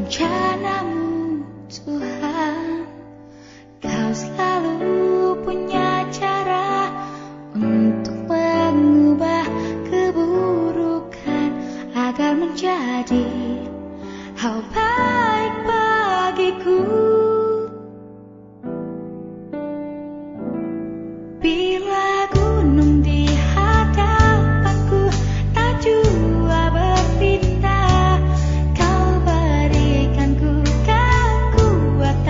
rencanamu Tuhan. Kau selalu punya cara untuk mengubah keburukan agar menjadi hal baik bagiku. Bila gunung di hadapanku tak jua berpindah, kau berikanku kekuatan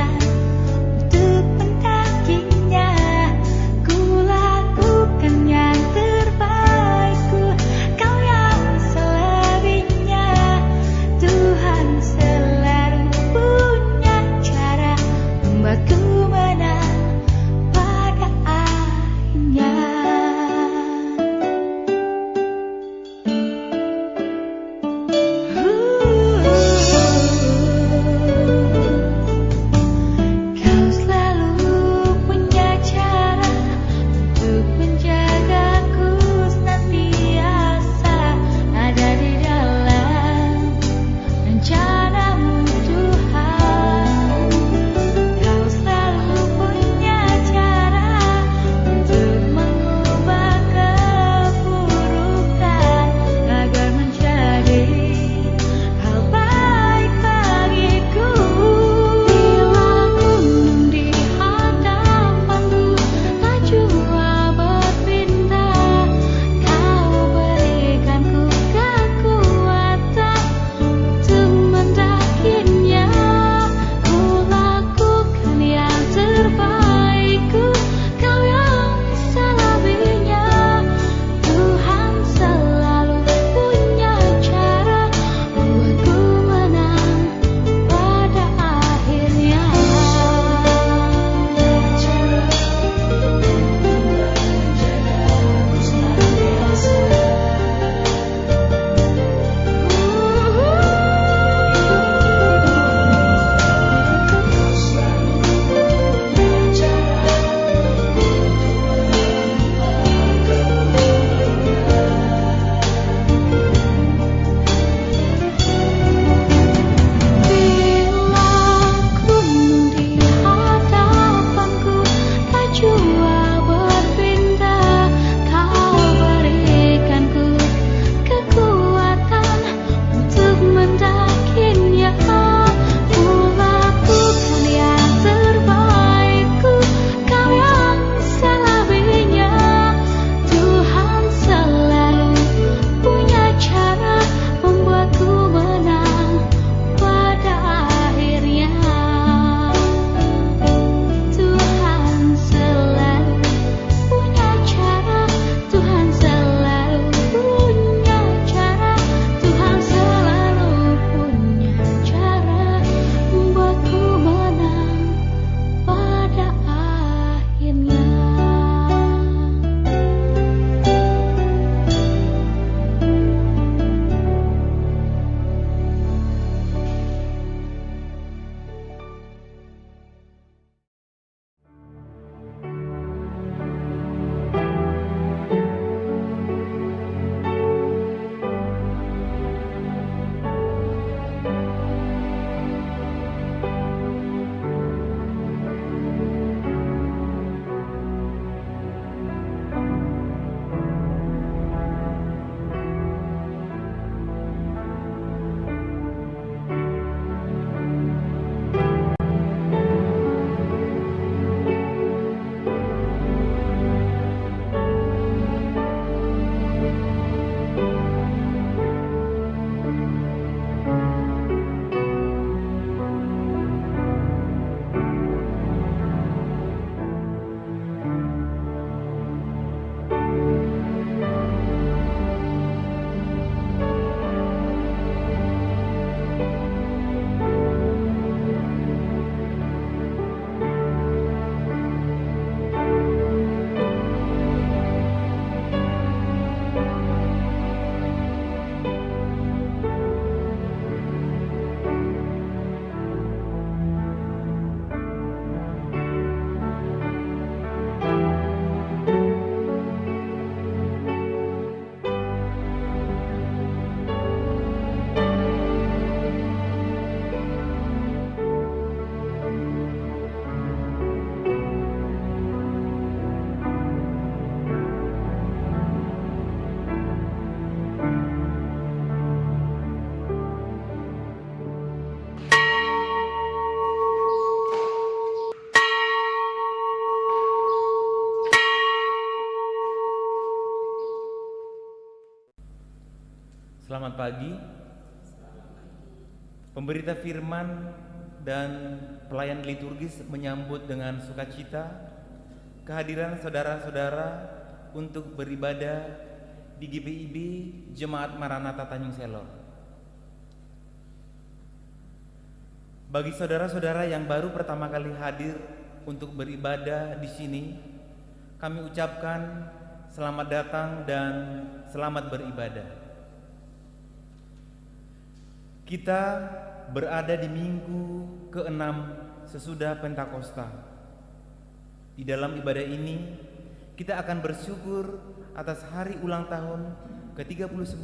Selamat pagi. Pemberita firman dan pelayan liturgis menyambut dengan sukacita kehadiran saudara-saudara untuk beribadah di GPIB Jemaat Maranatha Tanjung Selor. Bagi saudara-saudara yang baru pertama kali hadir untuk beribadah di sini, kami ucapkan selamat datang dan selamat beribadah. Kita berada di minggu ke-6 sesudah Pentakosta. Di dalam ibadah ini, kita akan bersyukur atas hari ulang tahun ke-39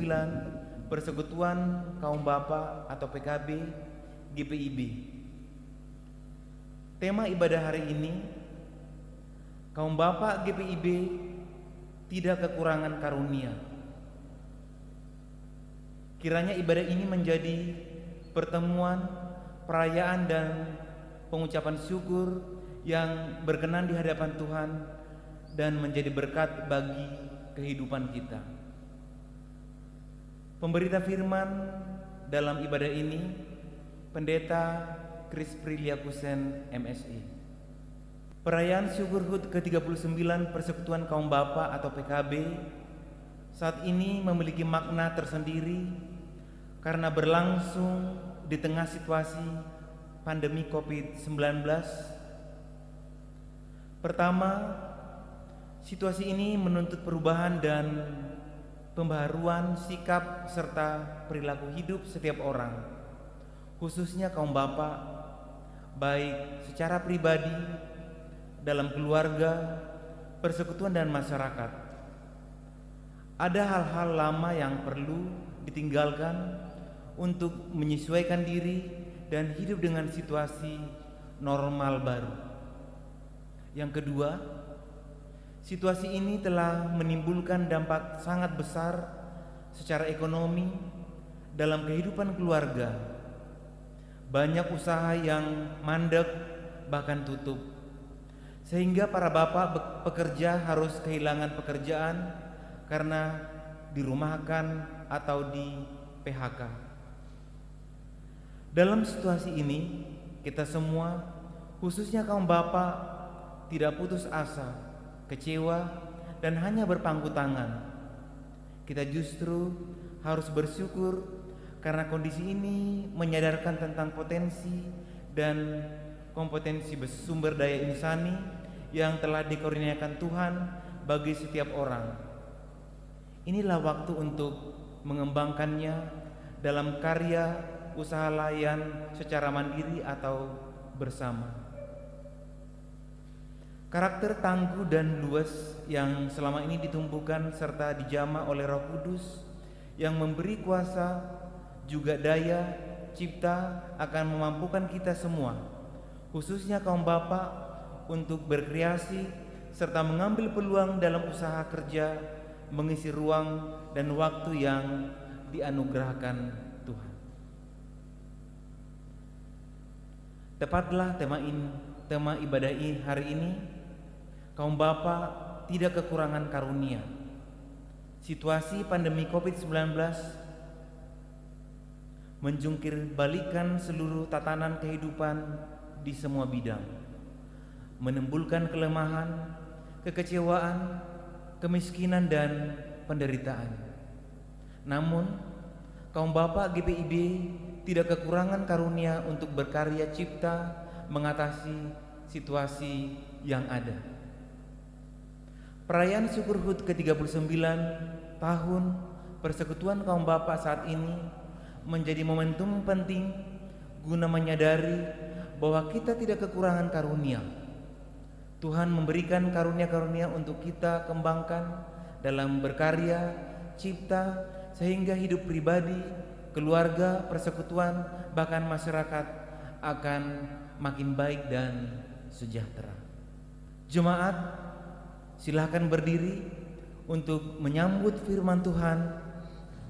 Persekutuan Kaum Bapa atau PKB GPIB. Tema ibadah hari ini, Kaum Bapa GPIB tidak kekurangan karunia. Kiranya ibadah ini menjadi pertemuan, perayaan dan pengucapan syukur yang berkenan di hadapan Tuhan dan menjadi berkat bagi kehidupan kita. Pemberita firman dalam ibadah ini, Pendeta Chris Priliakusen MSI. Perayaan syukur HUT ke-39 Persekutuan Kaum Bapa atau PKB saat ini memiliki makna tersendiri karena berlangsung di tengah situasi pandemi COVID-19. Pertama, situasi ini menuntut perubahan dan pembaharuan sikap serta perilaku hidup setiap orang, khususnya kaum bapa, baik secara pribadi, dalam keluarga, persekutuan dan masyarakat. Ada hal-hal lama yang perlu ditinggalkan untuk menyesuaikan diri dan hidup dengan situasi normal baru. Yang kedua, situasi ini telah menimbulkan dampak sangat besar secara ekonomi dalam kehidupan keluarga. Banyak usaha yang mandek bahkan tutup, sehingga para bapak pekerja harus kehilangan pekerjaan karena dirumahkan atau di PHK. Dalam situasi ini, kita semua, khususnya kaum bapak, tidak putus asa, kecewa, dan hanya berpangku tangan. Kita justru harus bersyukur karena kondisi ini menyadarkan tentang potensi dan kompetensi sumber daya insani yang telah dikurniakan Tuhan bagi setiap orang. Inilah waktu untuk mengembangkannya dalam karya usaha layan secara mandiri atau bersama. Karakter tangguh dan luas yang selama ini ditumbuhkan serta dijamah oleh Roh Kudus yang memberi kuasa juga daya cipta akan memampukan kita semua, khususnya kaum bapak, untuk berkreasi serta mengambil peluang dalam usaha kerja, mengisi ruang dan waktu yang dianugerahkan Tuhan. Tepatlah tema ibadah hari ini, kaum bapa tidak kekurangan karunia. Situasi pandemi COVID-19 menjungkir balikan seluruh tatanan kehidupan di semua bidang, menimbulkan kelemahan, kekecewaan, kemiskinan dan penderitaan. Namun, kaum bapa GPIB tidak kekurangan karunia untuk berkarya cipta mengatasi situasi yang ada. Perayaan syukur HUT ke-39 tahun Persekutuan Kaum Bapa saat ini menjadi momentum penting guna menyadari bahwa kita tidak kekurangan karunia. Tuhan memberikan karunia-karunia untuk kita kembangkan dalam berkarya, cipta, sehingga hidup pribadi, keluarga, persekutuan, bahkan masyarakat akan makin baik dan sejahtera. Jemaat, silakan berdiri untuk menyambut firman Tuhan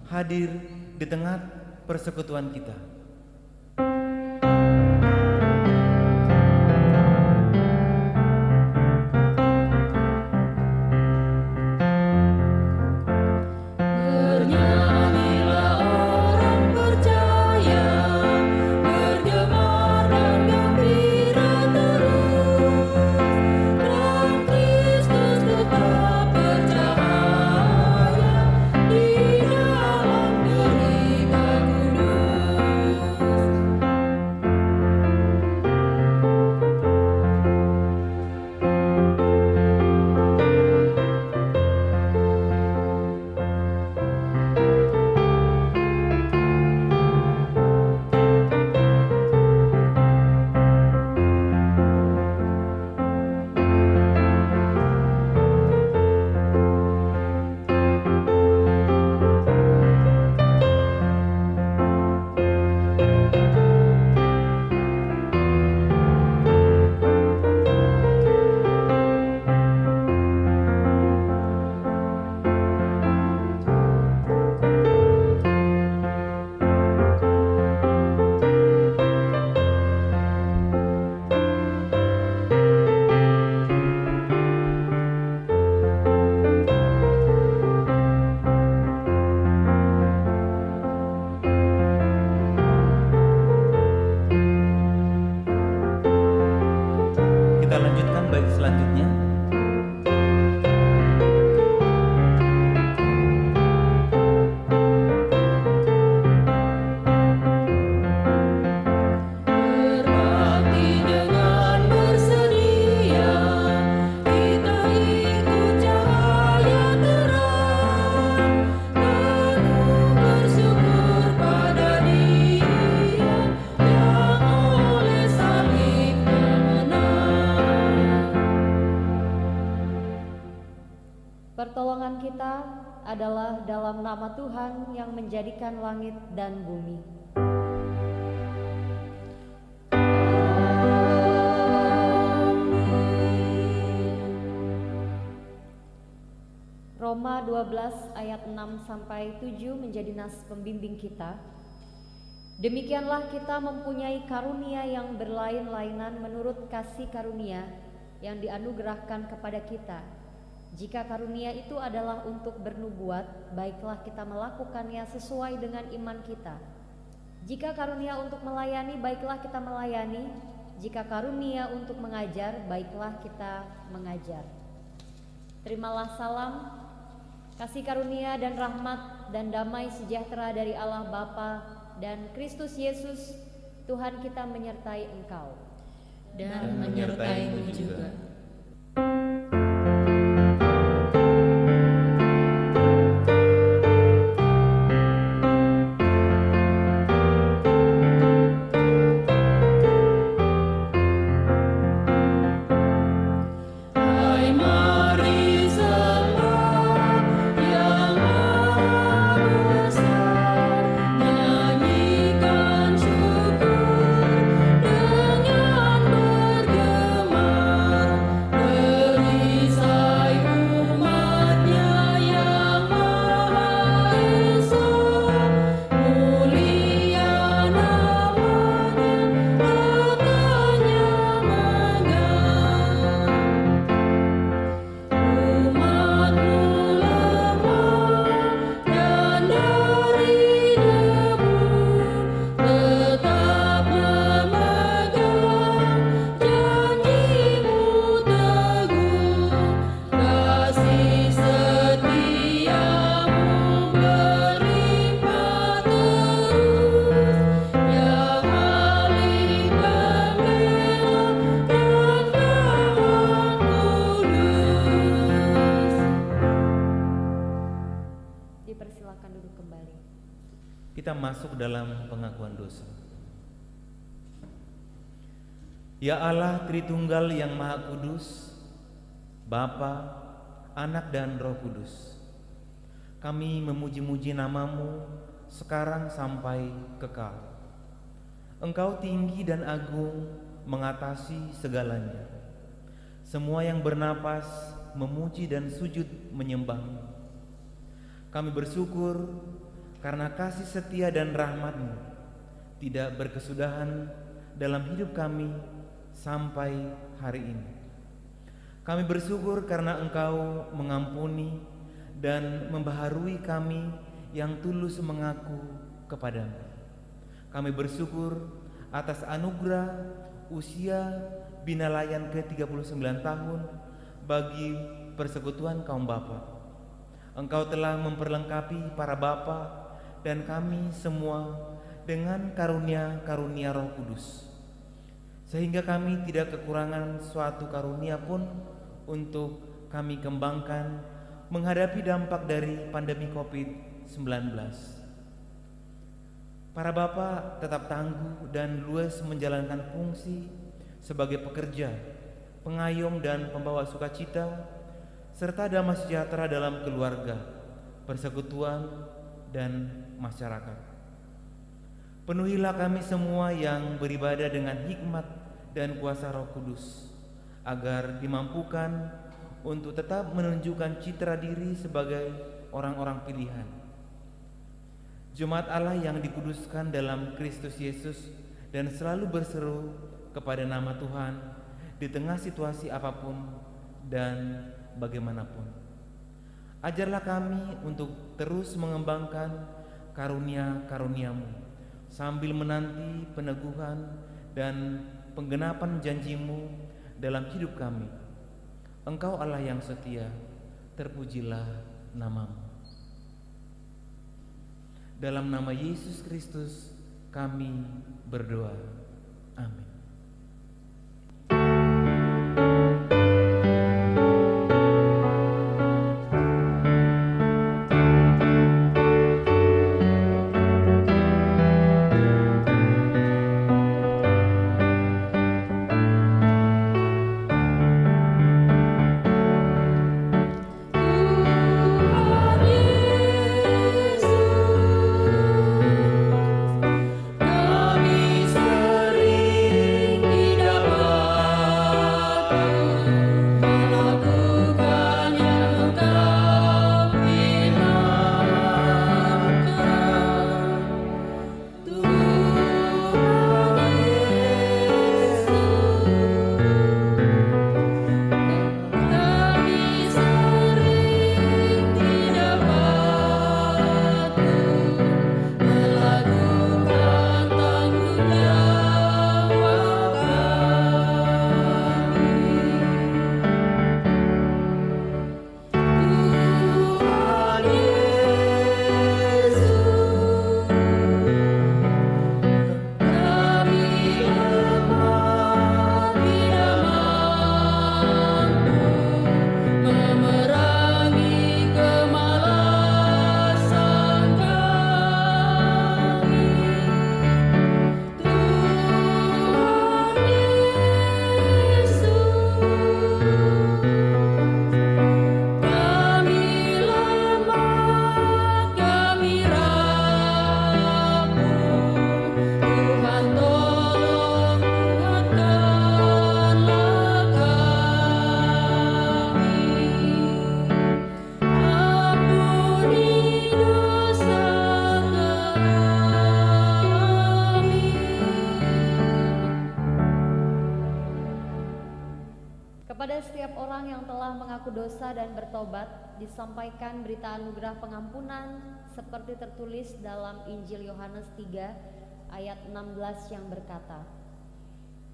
hadir di tengah persekutuan kita. Bernyanyilah Pertolongan kita adalah dalam nama Tuhan yang menjadikan langit dan bumi. Roma 12 ayat 6 sampai 7 menjadi nas pembimbing kita. Demikianlah kita mempunyai karunia yang berlain-lainan menurut kasih karunia yang dianugerahkan kepada kita. Jika karunia itu adalah untuk bernubuat, baiklah kita melakukannya sesuai dengan iman kita. Jika karunia untuk melayani, baiklah kita melayani. Jika karunia untuk mengajar, baiklah kita mengajar. Terimalah salam, kasih karunia dan rahmat dan damai sejahtera dari Allah Bapa dan Kristus Yesus Tuhan kita menyertai engkau dan menyertaimu juga. Kita masuk dalam pengakuan dosa. Ya Allah Tritunggal yang Maha Kudus, Bapa, Anak dan Roh Kudus, kami memuji-muji nama-Mu sekarang sampai kekal. Engkau tinggi dan agung mengatasi segalanya. Semua yang bernapas memuji dan sujud menyembah-Mu. Kami bersyukur karena kasih setia dan rahmat-Mu tidak berkesudahan dalam hidup kami sampai hari ini. Kami bersyukur karena Engkau mengampuni dan membaharui kami yang tulus mengaku kepadamu. Kami bersyukur atas anugerah usia binalayan ke-39 tahun bagi persekutuan kaum bapa. Engkau telah memperlengkapi para bapa dan kami semua dengan karunia-karunia Roh Kudus, sehingga kami tidak kekurangan suatu karunia pun untuk kami kembangkan menghadapi dampak dari pandemi COVID-19. Para bapa tetap tangguh dan luas menjalankan fungsi sebagai pekerja, pengayom dan pembawa sukacita, serta damai sejahtera dalam keluarga, persekutuan, dan masyarakat. Penuhilah kami semua yang beribadah dengan hikmat dan kuasa Roh Kudus, agar dimampukan untuk tetap menunjukkan citra diri sebagai orang-orang pilihan. Jemaat Allah yang dikuduskan dalam Kristus Yesus dan selalu berseru kepada nama Tuhan di tengah situasi apapun dan bagaimanapun. Ajarlah kami untuk terus mengembangkan karunia-karunia-Mu sambil menanti peneguhan dan penggenapan janji-Mu dalam hidup kami. Engkau Allah yang setia, terpujilah nama-Mu. Dalam nama Yesus Kristus kami berdoa. Amin. Kepada setiap orang yang telah mengaku dosa dan bertobat, disampaikan berita anugerah pengampunan seperti tertulis dalam Injil Yohanes 3 ayat 16 yang berkata,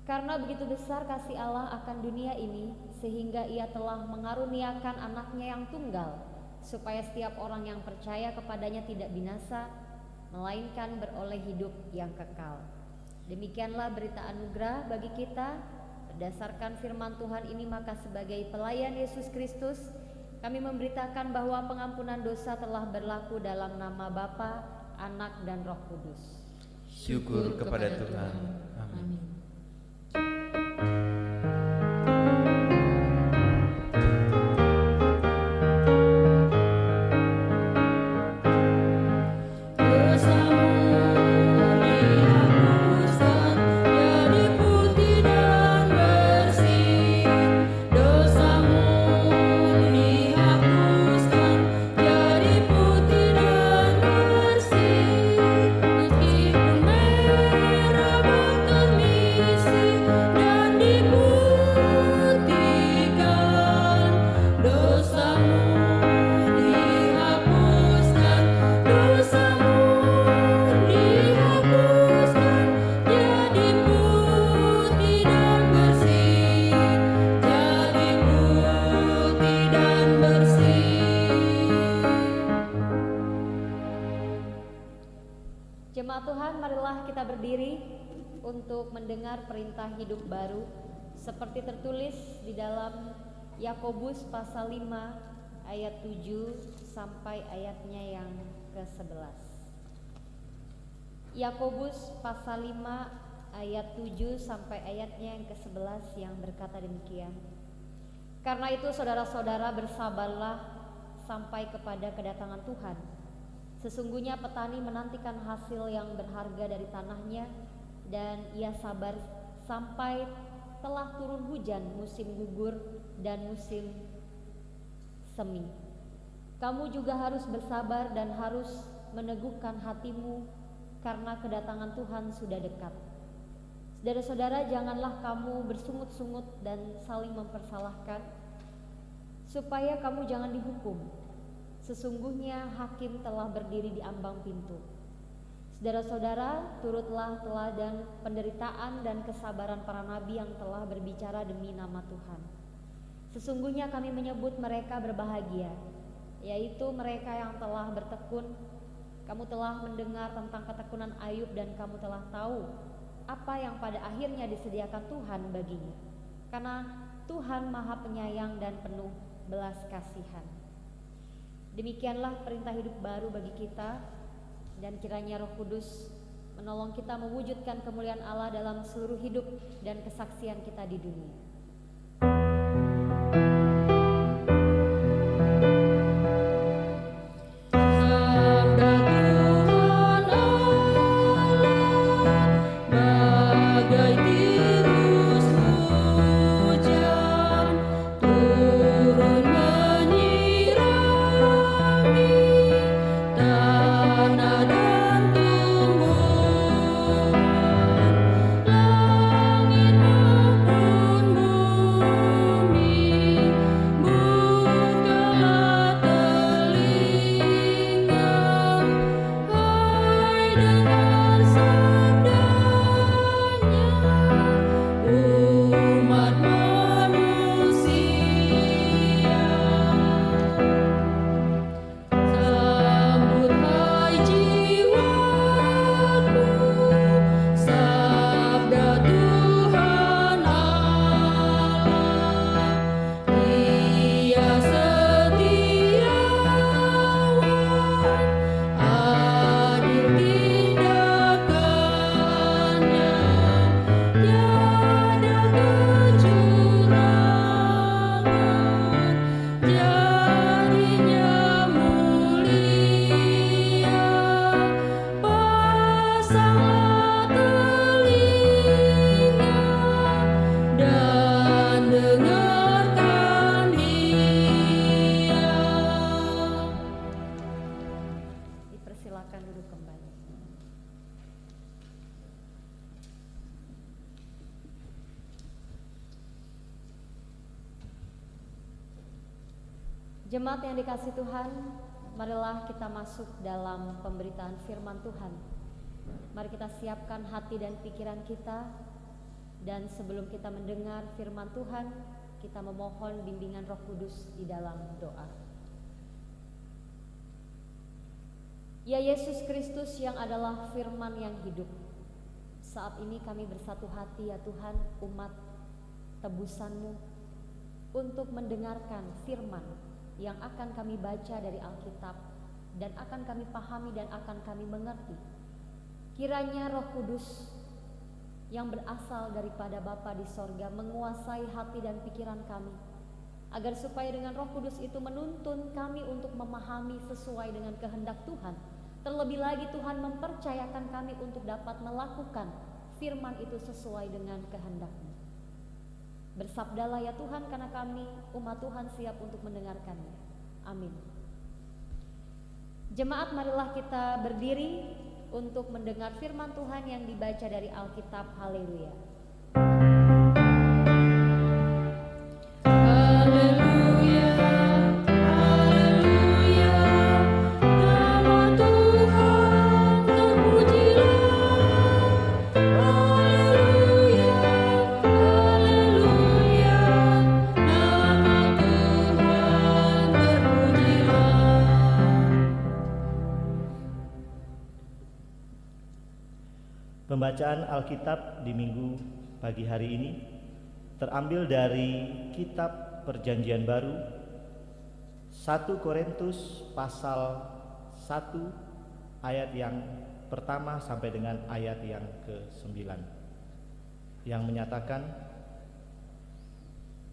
"Karena begitu besar kasih Allah akan dunia ini, sehingga Ia telah mengaruniakan anaknya yang tunggal, supaya setiap orang yang percaya kepadanya tidak binasa, melainkan beroleh hidup yang kekal." Demikianlah berita anugerah bagi kita. Berdasarkan firman Tuhan ini, maka sebagai pelayan Yesus Kristus, kami memberitakan bahwa pengampunan dosa telah berlaku dalam nama Bapa, Anak, dan Roh Kudus. Syukur kepada Tuhan. Amin. Jemaat Tuhan, marilah kita berdiri untuk mendengar perintah hidup baru seperti tertulis di dalam Yakobus pasal 5 ayat 7 sampai ayatnya yang ke-11. Yakobus pasal 5 ayat 7 sampai ayatnya yang ke-11 yang berkata demikian. Karena itu saudara-saudara, bersabarlah sampai kepada kedatangan Tuhan. Sesungguhnya petani menantikan hasil yang berharga dari tanahnya, dan ia sabar sampai telah turun hujan musim gugur dan musim semi. Kamu juga harus bersabar dan harus meneguhkan hatimu, karena kedatangan Tuhan sudah dekat. Saudara-saudara, janganlah kamu bersungut-sungut dan saling mempersalahkan, supaya kamu jangan dihukum. Sesungguhnya hakim telah berdiri di ambang pintu. Saudara-saudara, turutlah teladan penderitaan dan kesabaran para nabi yang telah berbicara demi nama Tuhan. Sesungguhnya kami menyebut mereka berbahagia, yaitu mereka yang telah bertekun. Kamu telah mendengar tentang ketekunan Ayub, dan kamu telah tahu apa yang pada akhirnya disediakan Tuhan baginya. Karena Tuhan Maha Penyayang dan penuh belas kasihan. Demikianlah perintah hidup baru bagi kita, dan kiranya Roh Kudus menolong kita mewujudkan kemuliaan Allah dalam seluruh hidup dan kesaksian kita di dunia. Langit maupun bumi Jemaat yang dikasihi Tuhan, marilah kita masuk dalam pemberitaan firman Tuhan. Mari kita siapkan hati dan pikiran kita, dan sebelum kita mendengar firman Tuhan, kita memohon bimbingan Roh Kudus di dalam doa. Ya Yesus Kristus yang adalah firman yang hidup, saat ini kami bersatu hati ya Tuhan, umat tebusan-Mu, untuk mendengarkan firman yang akan kami baca dari Alkitab dan akan kami pahami dan akan kami mengerti. Kiranya Roh Kudus yang berasal daripada Bapa di sorga menguasai hati dan pikiran kami, agar supaya dengan Roh Kudus itu menuntun kami untuk memahami sesuai dengan kehendak Tuhan. Terlebih lagi Tuhan mempercayakan kami untuk dapat melakukan firman itu sesuai dengan kehendak-Mu. Bersabdalah ya Tuhan, karena kami umat Tuhan siap untuk mendengarkannya. Amin. Jemaat, marilah kita berdiri untuk mendengar firman Tuhan yang dibaca dari Alkitab. Haleluya. Pembacaan Alkitab di Minggu pagi hari ini terambil dari Kitab Perjanjian Baru 1 Korintus pasal 1 ayat yang pertama sampai dengan ayat yang ke-9, yang menyatakan,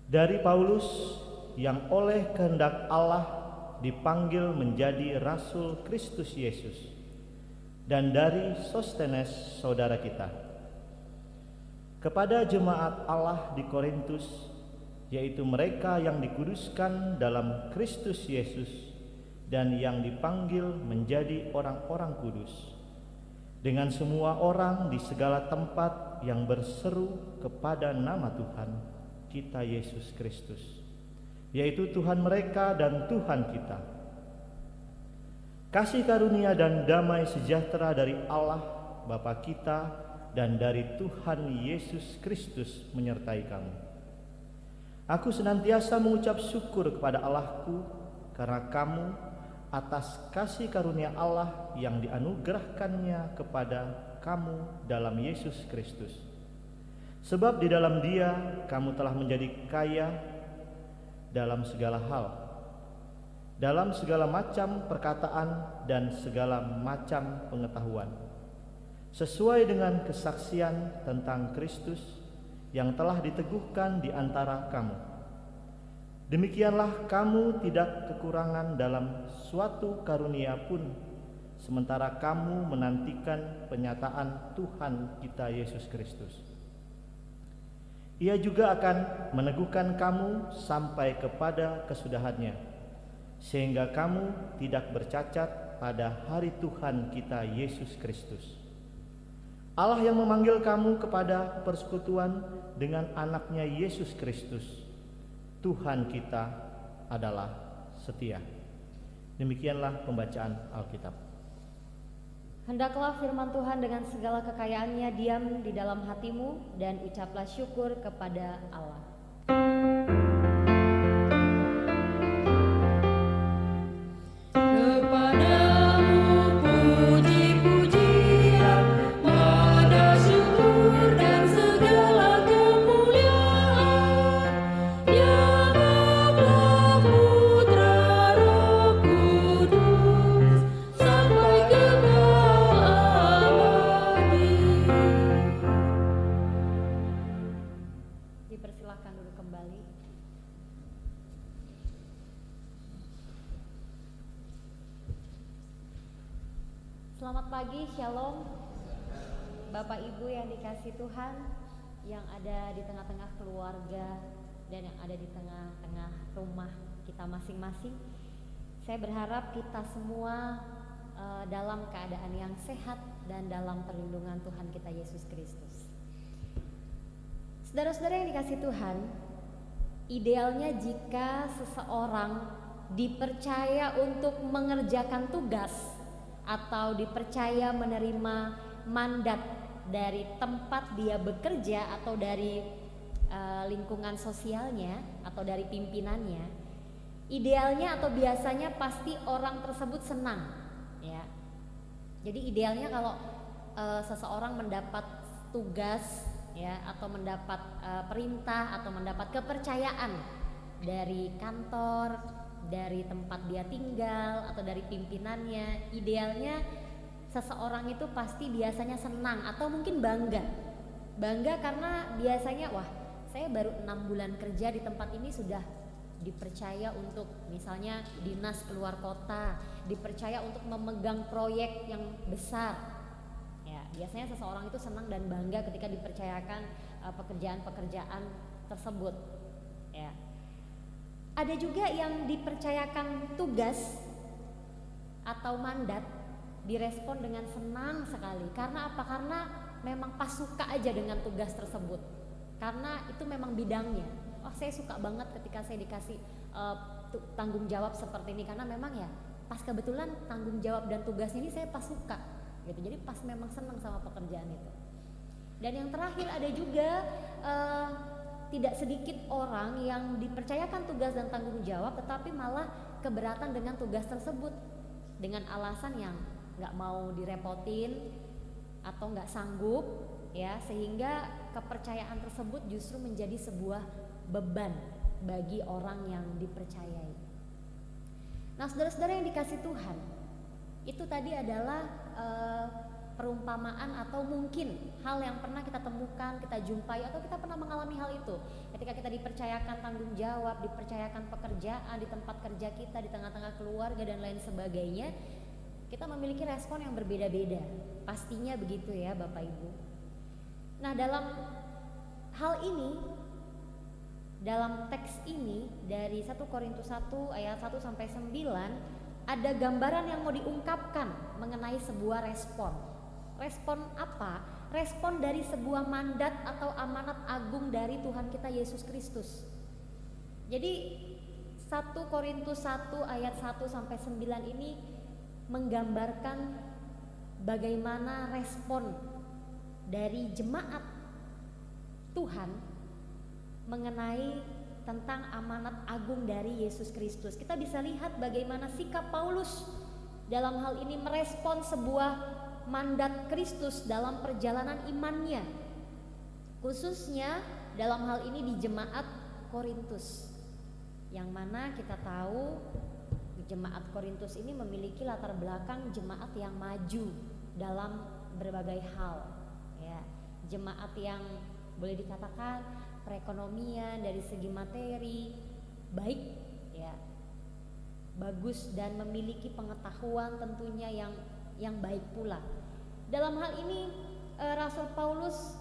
dari Paulus yang oleh kehendak Allah dipanggil menjadi Rasul Kristus Yesus, dan dari Sostenes saudara kita, kepada jemaat Allah di Korintus, yaitu mereka yang dikuduskan dalam Kristus Yesus dan yang dipanggil menjadi orang-orang kudus, dengan semua orang di segala tempat yang berseru kepada nama Tuhan kita Yesus Kristus, yaitu Tuhan mereka dan Tuhan kita. Kasih karunia dan damai sejahtera dari Allah Bapa kita dan dari Tuhan Yesus Kristus menyertai kamu. Aku senantiasa mengucap syukur kepada Allahku karena kamu atas kasih karunia Allah yang dianugerahkannya kepada kamu dalam Yesus Kristus. Sebab di dalam Dia kamu telah menjadi kaya dalam segala hal, dalam segala macam perkataan dan segala macam pengetahuan, sesuai dengan kesaksian tentang Kristus yang telah diteguhkan di antara kamu. Demikianlah kamu tidak kekurangan dalam suatu karunia pun, sementara kamu menantikan penyataan Tuhan kita Yesus Kristus. Ia juga akan meneguhkan kamu sampai kepada kesudahannya, sehingga kamu tidak bercacat pada hari Tuhan kita Yesus Kristus. Allah yang memanggil kamu kepada persekutuan dengan anaknya Yesus Kristus, Tuhan kita, adalah setia. Demikianlah pembacaan Alkitab. Hendaklah firman Tuhan dengan segala kekayaannya diam di dalam hatimu, dan ucaplah syukur kepada Allah. Dipersilahkan duduk kembali. Selamat pagi, Shalom. Bapak Ibu yang dikasihi Tuhan, yang ada di tengah-tengah keluarga dan yang ada di tengah-tengah rumah kita masing-masing. Saya berharap kita semua dalam keadaan yang sehat dan dalam perlindungan Tuhan kita Yesus Kristus. Saudara-saudara yang dikasihi Tuhan, idealnya jika seseorang dipercaya untuk mengerjakan tugas atau dipercaya menerima mandat dari tempat dia bekerja atau dari lingkungan sosialnya atau dari pimpinannya, idealnya atau biasanya pasti orang tersebut senang, ya. Jadi idealnya kalau seseorang mendapat tugas, ya, atau mendapat perintah atau mendapat kepercayaan dari kantor, dari tempat dia tinggal atau dari pimpinannya, idealnya seseorang itu pasti biasanya senang atau mungkin bangga karena biasanya, wah, saya baru 6 bulan kerja di tempat ini sudah dipercaya untuk misalnya dinas keluar kota, dipercaya untuk memegang proyek yang besar. Ya, biasanya seseorang itu senang dan bangga ketika dipercayakan pekerjaan-pekerjaan tersebut. Ya. Ada juga yang dipercayakan tugas atau mandat direspon dengan senang sekali. Karena apa? Karena memang pas suka aja dengan tugas tersebut. Karena itu memang bidangnya. Oh, saya suka banget ketika saya dikasih tanggung jawab seperti ini, karena memang ya pas kebetulan tanggung jawab dan tugasnya ini saya pas suka gitu. Jadi pas memang senang sama pekerjaan itu. Dan yang terakhir ada juga tidak sedikit orang yang dipercayakan tugas dan tanggung jawab tetapi malah keberatan dengan tugas tersebut dengan alasan yang nggak mau direpotin atau nggak sanggup, ya, sehingga kepercayaan tersebut justru menjadi sebuah beban bagi orang yang dipercayai. Nah, saudara-saudara yang dikasih Tuhan, itu tadi adalah perumpamaan atau mungkin hal yang pernah kita temukan, kita jumpai atau kita pernah mengalami hal itu. Ketika kita dipercayakan tanggung jawab, dipercayakan pekerjaan di tempat kerja kita, di tengah-tengah keluarga dan lain sebagainya, kita memiliki respon yang berbeda-beda. Pastinya begitu ya Bapak Ibu. Nah, dalam hal ini, dalam teks ini dari 1 Korintus 1 ayat 1 sampai 9 ada gambaran yang mau diungkapkan mengenai sebuah respon. Respon apa? Respon dari sebuah mandat atau amanat agung dari Tuhan kita Yesus Kristus. Jadi 1 Korintus 1 ayat 1 sampai 9 ini menggambarkan bagaimana respon dari jemaat Tuhan mengenai tentang amanat agung dari Yesus Kristus. Kita bisa lihat bagaimana sikap Paulus dalam hal ini merespon sebuah mandat Kristus dalam perjalanan imannya, khususnya dalam hal ini di jemaat Korintus, yang mana kita tahu jemaat Korintus ini memiliki latar belakang jemaat yang maju dalam berbagai hal, ya, jemaat yang boleh dikatakan perekonomian dari segi materi baik, ya, bagus dan memiliki pengetahuan tentunya yang baik pula. Dalam hal ini Rasul Paulus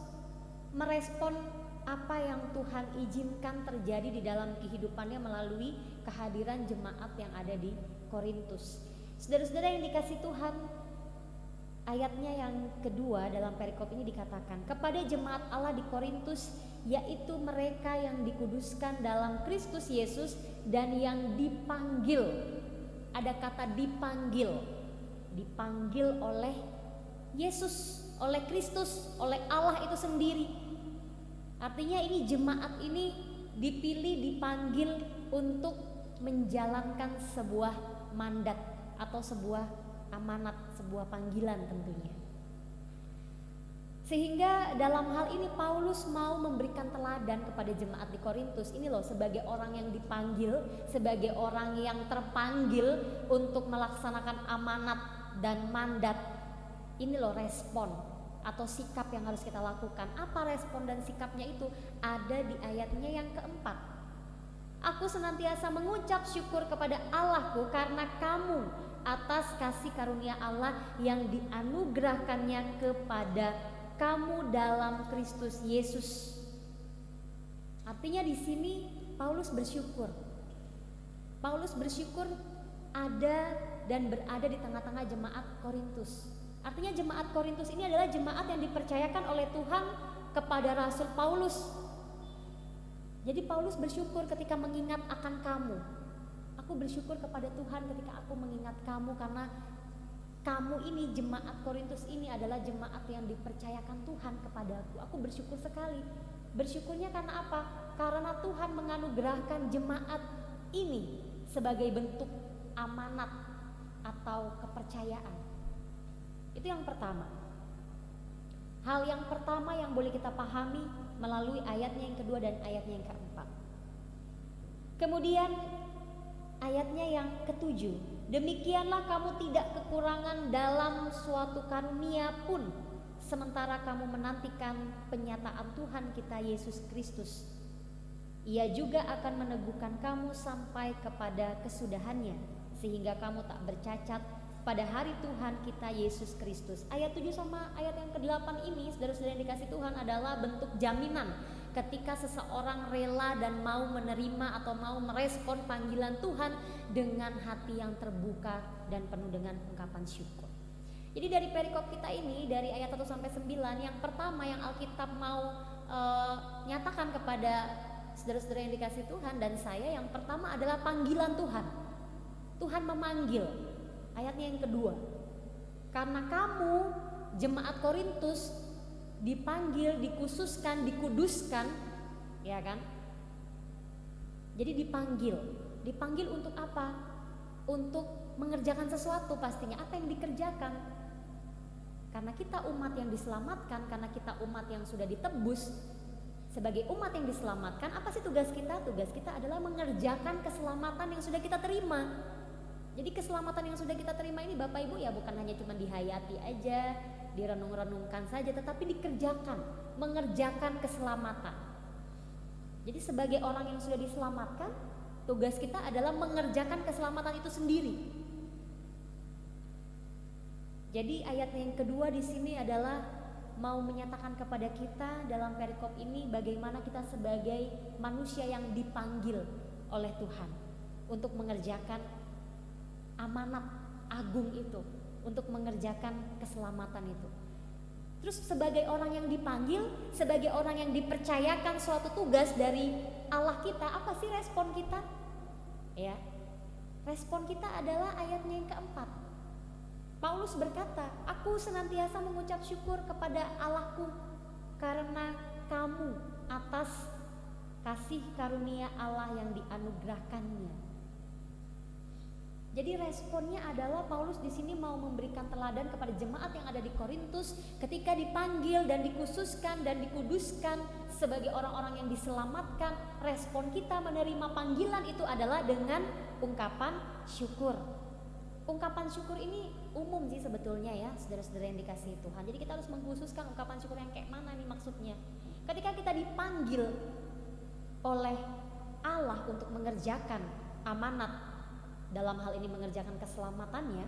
merespon apa yang Tuhan izinkan terjadi di dalam kehidupannya melalui kehadiran jemaat yang ada di Korintus. Saudara-saudara yang dikasih Tuhan, ayatnya yang kedua dalam perikop ini dikatakan, kepada jemaat Allah di Korintus, yaitu mereka yang dikuduskan dalam Kristus Yesus dan yang dipanggil. Ada kata dipanggil oleh Yesus, oleh Kristus, oleh Allah itu sendiri. Artinya ini jemaat ini dipilih, dipanggil untuk menjalankan sebuah mandat atau sebuah amanat, sebuah panggilan tentunya. Sehingga dalam hal ini Paulus mau memberikan teladan kepada jemaat di Korintus. Ini loh, sebagai orang yang dipanggil, sebagai orang yang terpanggil untuk melaksanakan amanat dan mandat. Ini loh respon atau sikap yang harus kita lakukan. Apa respon dan sikapnya itu? Ada di ayatnya yang keempat. Aku senantiasa mengucap syukur kepada Allahku karena kamu atas kasih karunia Allah yang dianugerahkannya kepada kamu dalam Kristus Yesus. Artinya di sini Paulus bersyukur. Paulus bersyukur ada dan berada di tengah-tengah jemaat Korintus. Artinya jemaat Korintus ini adalah jemaat yang dipercayakan oleh Tuhan kepada Rasul Paulus. Jadi Paulus bersyukur ketika mengingat akan kamu. Aku bersyukur kepada Tuhan ketika aku mengingat kamu, karena kamu ini, jemaat Korintus ini adalah jemaat yang dipercayakan Tuhan kepadaku. Aku bersyukur sekali. Bersyukurnya karena apa? Karena Tuhan menganugerahkan jemaat ini sebagai bentuk amanat atau kepercayaan. Itu yang pertama. Hal yang pertama yang boleh kita pahami melalui ayatnya yang kedua dan ayatnya yang keempat. Kemudian ayatnya yang ketujuh, demikianlah kamu tidak kekurangan dalam suatu karunia pun, sementara kamu menantikan penyataan Tuhan kita Yesus Kristus. Ia juga akan meneguhkan kamu sampai kepada kesudahannya, sehingga kamu tak bercacat pada hari Tuhan kita Yesus Kristus. Ayat 7 sama ayat yang ke-8 ini, saudara-saudara yang dikasih Tuhan, adalah bentuk jaminan ketika seseorang rela dan mau menerima atau mau merespon panggilan Tuhan dengan hati yang terbuka dan penuh dengan ungkapan syukur. Jadi dari perikop kita ini, dari ayat 1 sampai 9, yang pertama yang Alkitab mau nyatakan kepada saudara-saudara yang dikasih Tuhan dan saya, yang pertama adalah panggilan Tuhan. Tuhan memanggil. Ayatnya yang kedua, karena kamu jemaat Korintus dipanggil, dikhususkan, dikuduskan, ya kan? Jadi dipanggil untuk apa? Untuk mengerjakan sesuatu pastinya. Apa yang dikerjakan? Karena kita umat yang diselamatkan, karena kita umat yang sudah ditebus. Sebagai umat yang diselamatkan, apa sih tugas kita? Tugas kita adalah mengerjakan keselamatan yang sudah kita terima. Jadi keselamatan yang sudah kita terima ini Bapak Ibu ya bukan hanya cuma dihayati aja, direnung-renungkan saja, tetapi dikerjakan, mengerjakan keselamatan. Jadi sebagai orang yang sudah diselamatkan, tugas kita adalah mengerjakan keselamatan itu sendiri. Jadi ayat yang kedua di sini adalah mau menyatakan kepada kita dalam perikop ini bagaimana kita sebagai manusia yang dipanggil oleh Tuhan untuk mengerjakan amanat agung itu, untuk mengerjakan keselamatan itu. Terus sebagai orang yang dipanggil, sebagai orang yang dipercayakan suatu tugas dari Allah kita, apa sih respon kita? Ya, respon kita adalah ayatnya yang keempat. Paulus berkata, aku senantiasa mengucap syukur kepada Allahku karena kamu atas kasih karunia Allah yang dianugerahkannya. Jadi responnya adalah Paulus di sini mau memberikan teladan kepada jemaat yang ada di Korintus ketika dipanggil dan dikhususkan dan dikuduskan sebagai orang-orang yang diselamatkan. Respon kita menerima panggilan itu adalah dengan ungkapan syukur. Ungkapan syukur ini umum sih sebetulnya ya, saudara-saudara yang dikasihi Tuhan. Jadi kita harus mengkhususkan ungkapan syukur yang kayak mana nih maksudnya. Ketika kita dipanggil oleh Allah untuk mengerjakan amanat, dalam hal ini mengerjakan keselamatannya,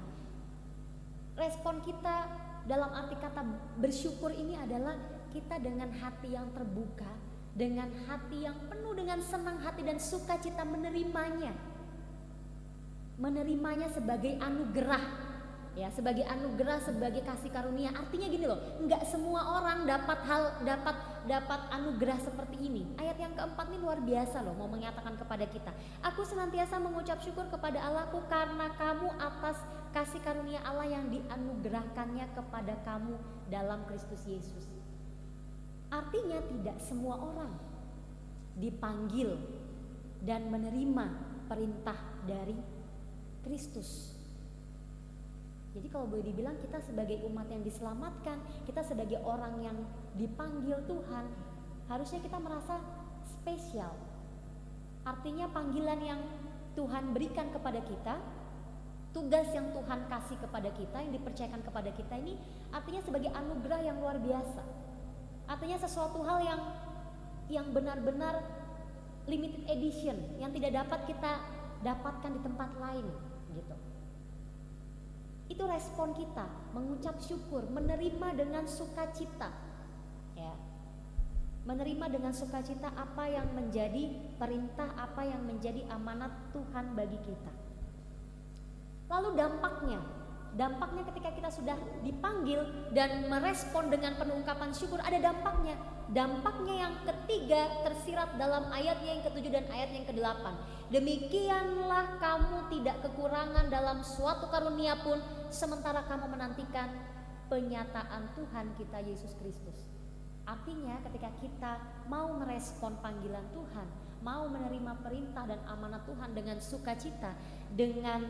respon kita dalam arti kata bersyukur ini adalah kita dengan hati yang terbuka, dengan hati yang penuh dengan senang hati dan sukacita menerimanya sebagai anugerah, ya, sebagai anugerah, sebagai kasih karunia. Artinya gini loh, nggak semua orang dapat anugerah seperti ini. Ayat yang keempat ini luar biasa loh, mau menyatakan kepada kita, aku senantiasa mengucap syukur kepada Allahku karena kamu atas kasih karunia Allah yang dianugerahkannya kepada kamu dalam Kristus Yesus. Artinya tidak semua orang dipanggil dan menerima perintah dari Kristus. Jadi kalau boleh dibilang kita sebagai umat yang diselamatkan, kita sebagai orang yang dipanggil Tuhan, harusnya kita merasa spesial. Artinya panggilan yang Tuhan berikan kepada kita, tugas yang Tuhan kasih kepada kita, yang dipercayakan kepada kita ini artinya sebagai anugerah yang luar biasa. Artinya sesuatu hal yang benar-benar limited edition, yang tidak dapat kita dapatkan di tempat lain gitu. Itu respon kita, mengucap syukur, menerima dengan sukacita, ya, menerima dengan sukacita apa yang menjadi perintah, apa yang menjadi amanat Tuhan bagi kita. Lalu dampaknya Dampaknya ketika kita sudah dipanggil dan merespon dengan penuh ungkapan syukur, ada dampaknya. Dampaknya yang ketiga tersirat dalam ayatnya yang ke-7 dan ayatnya yang ke-8. Demikianlah kamu tidak kekurangan dalam suatu karunia pun, sementara kamu menantikan penyataan Tuhan kita Yesus Kristus. Artinya ketika kita mau merespon panggilan Tuhan, mau menerima perintah dan amanat Tuhan dengan sukacita, dengan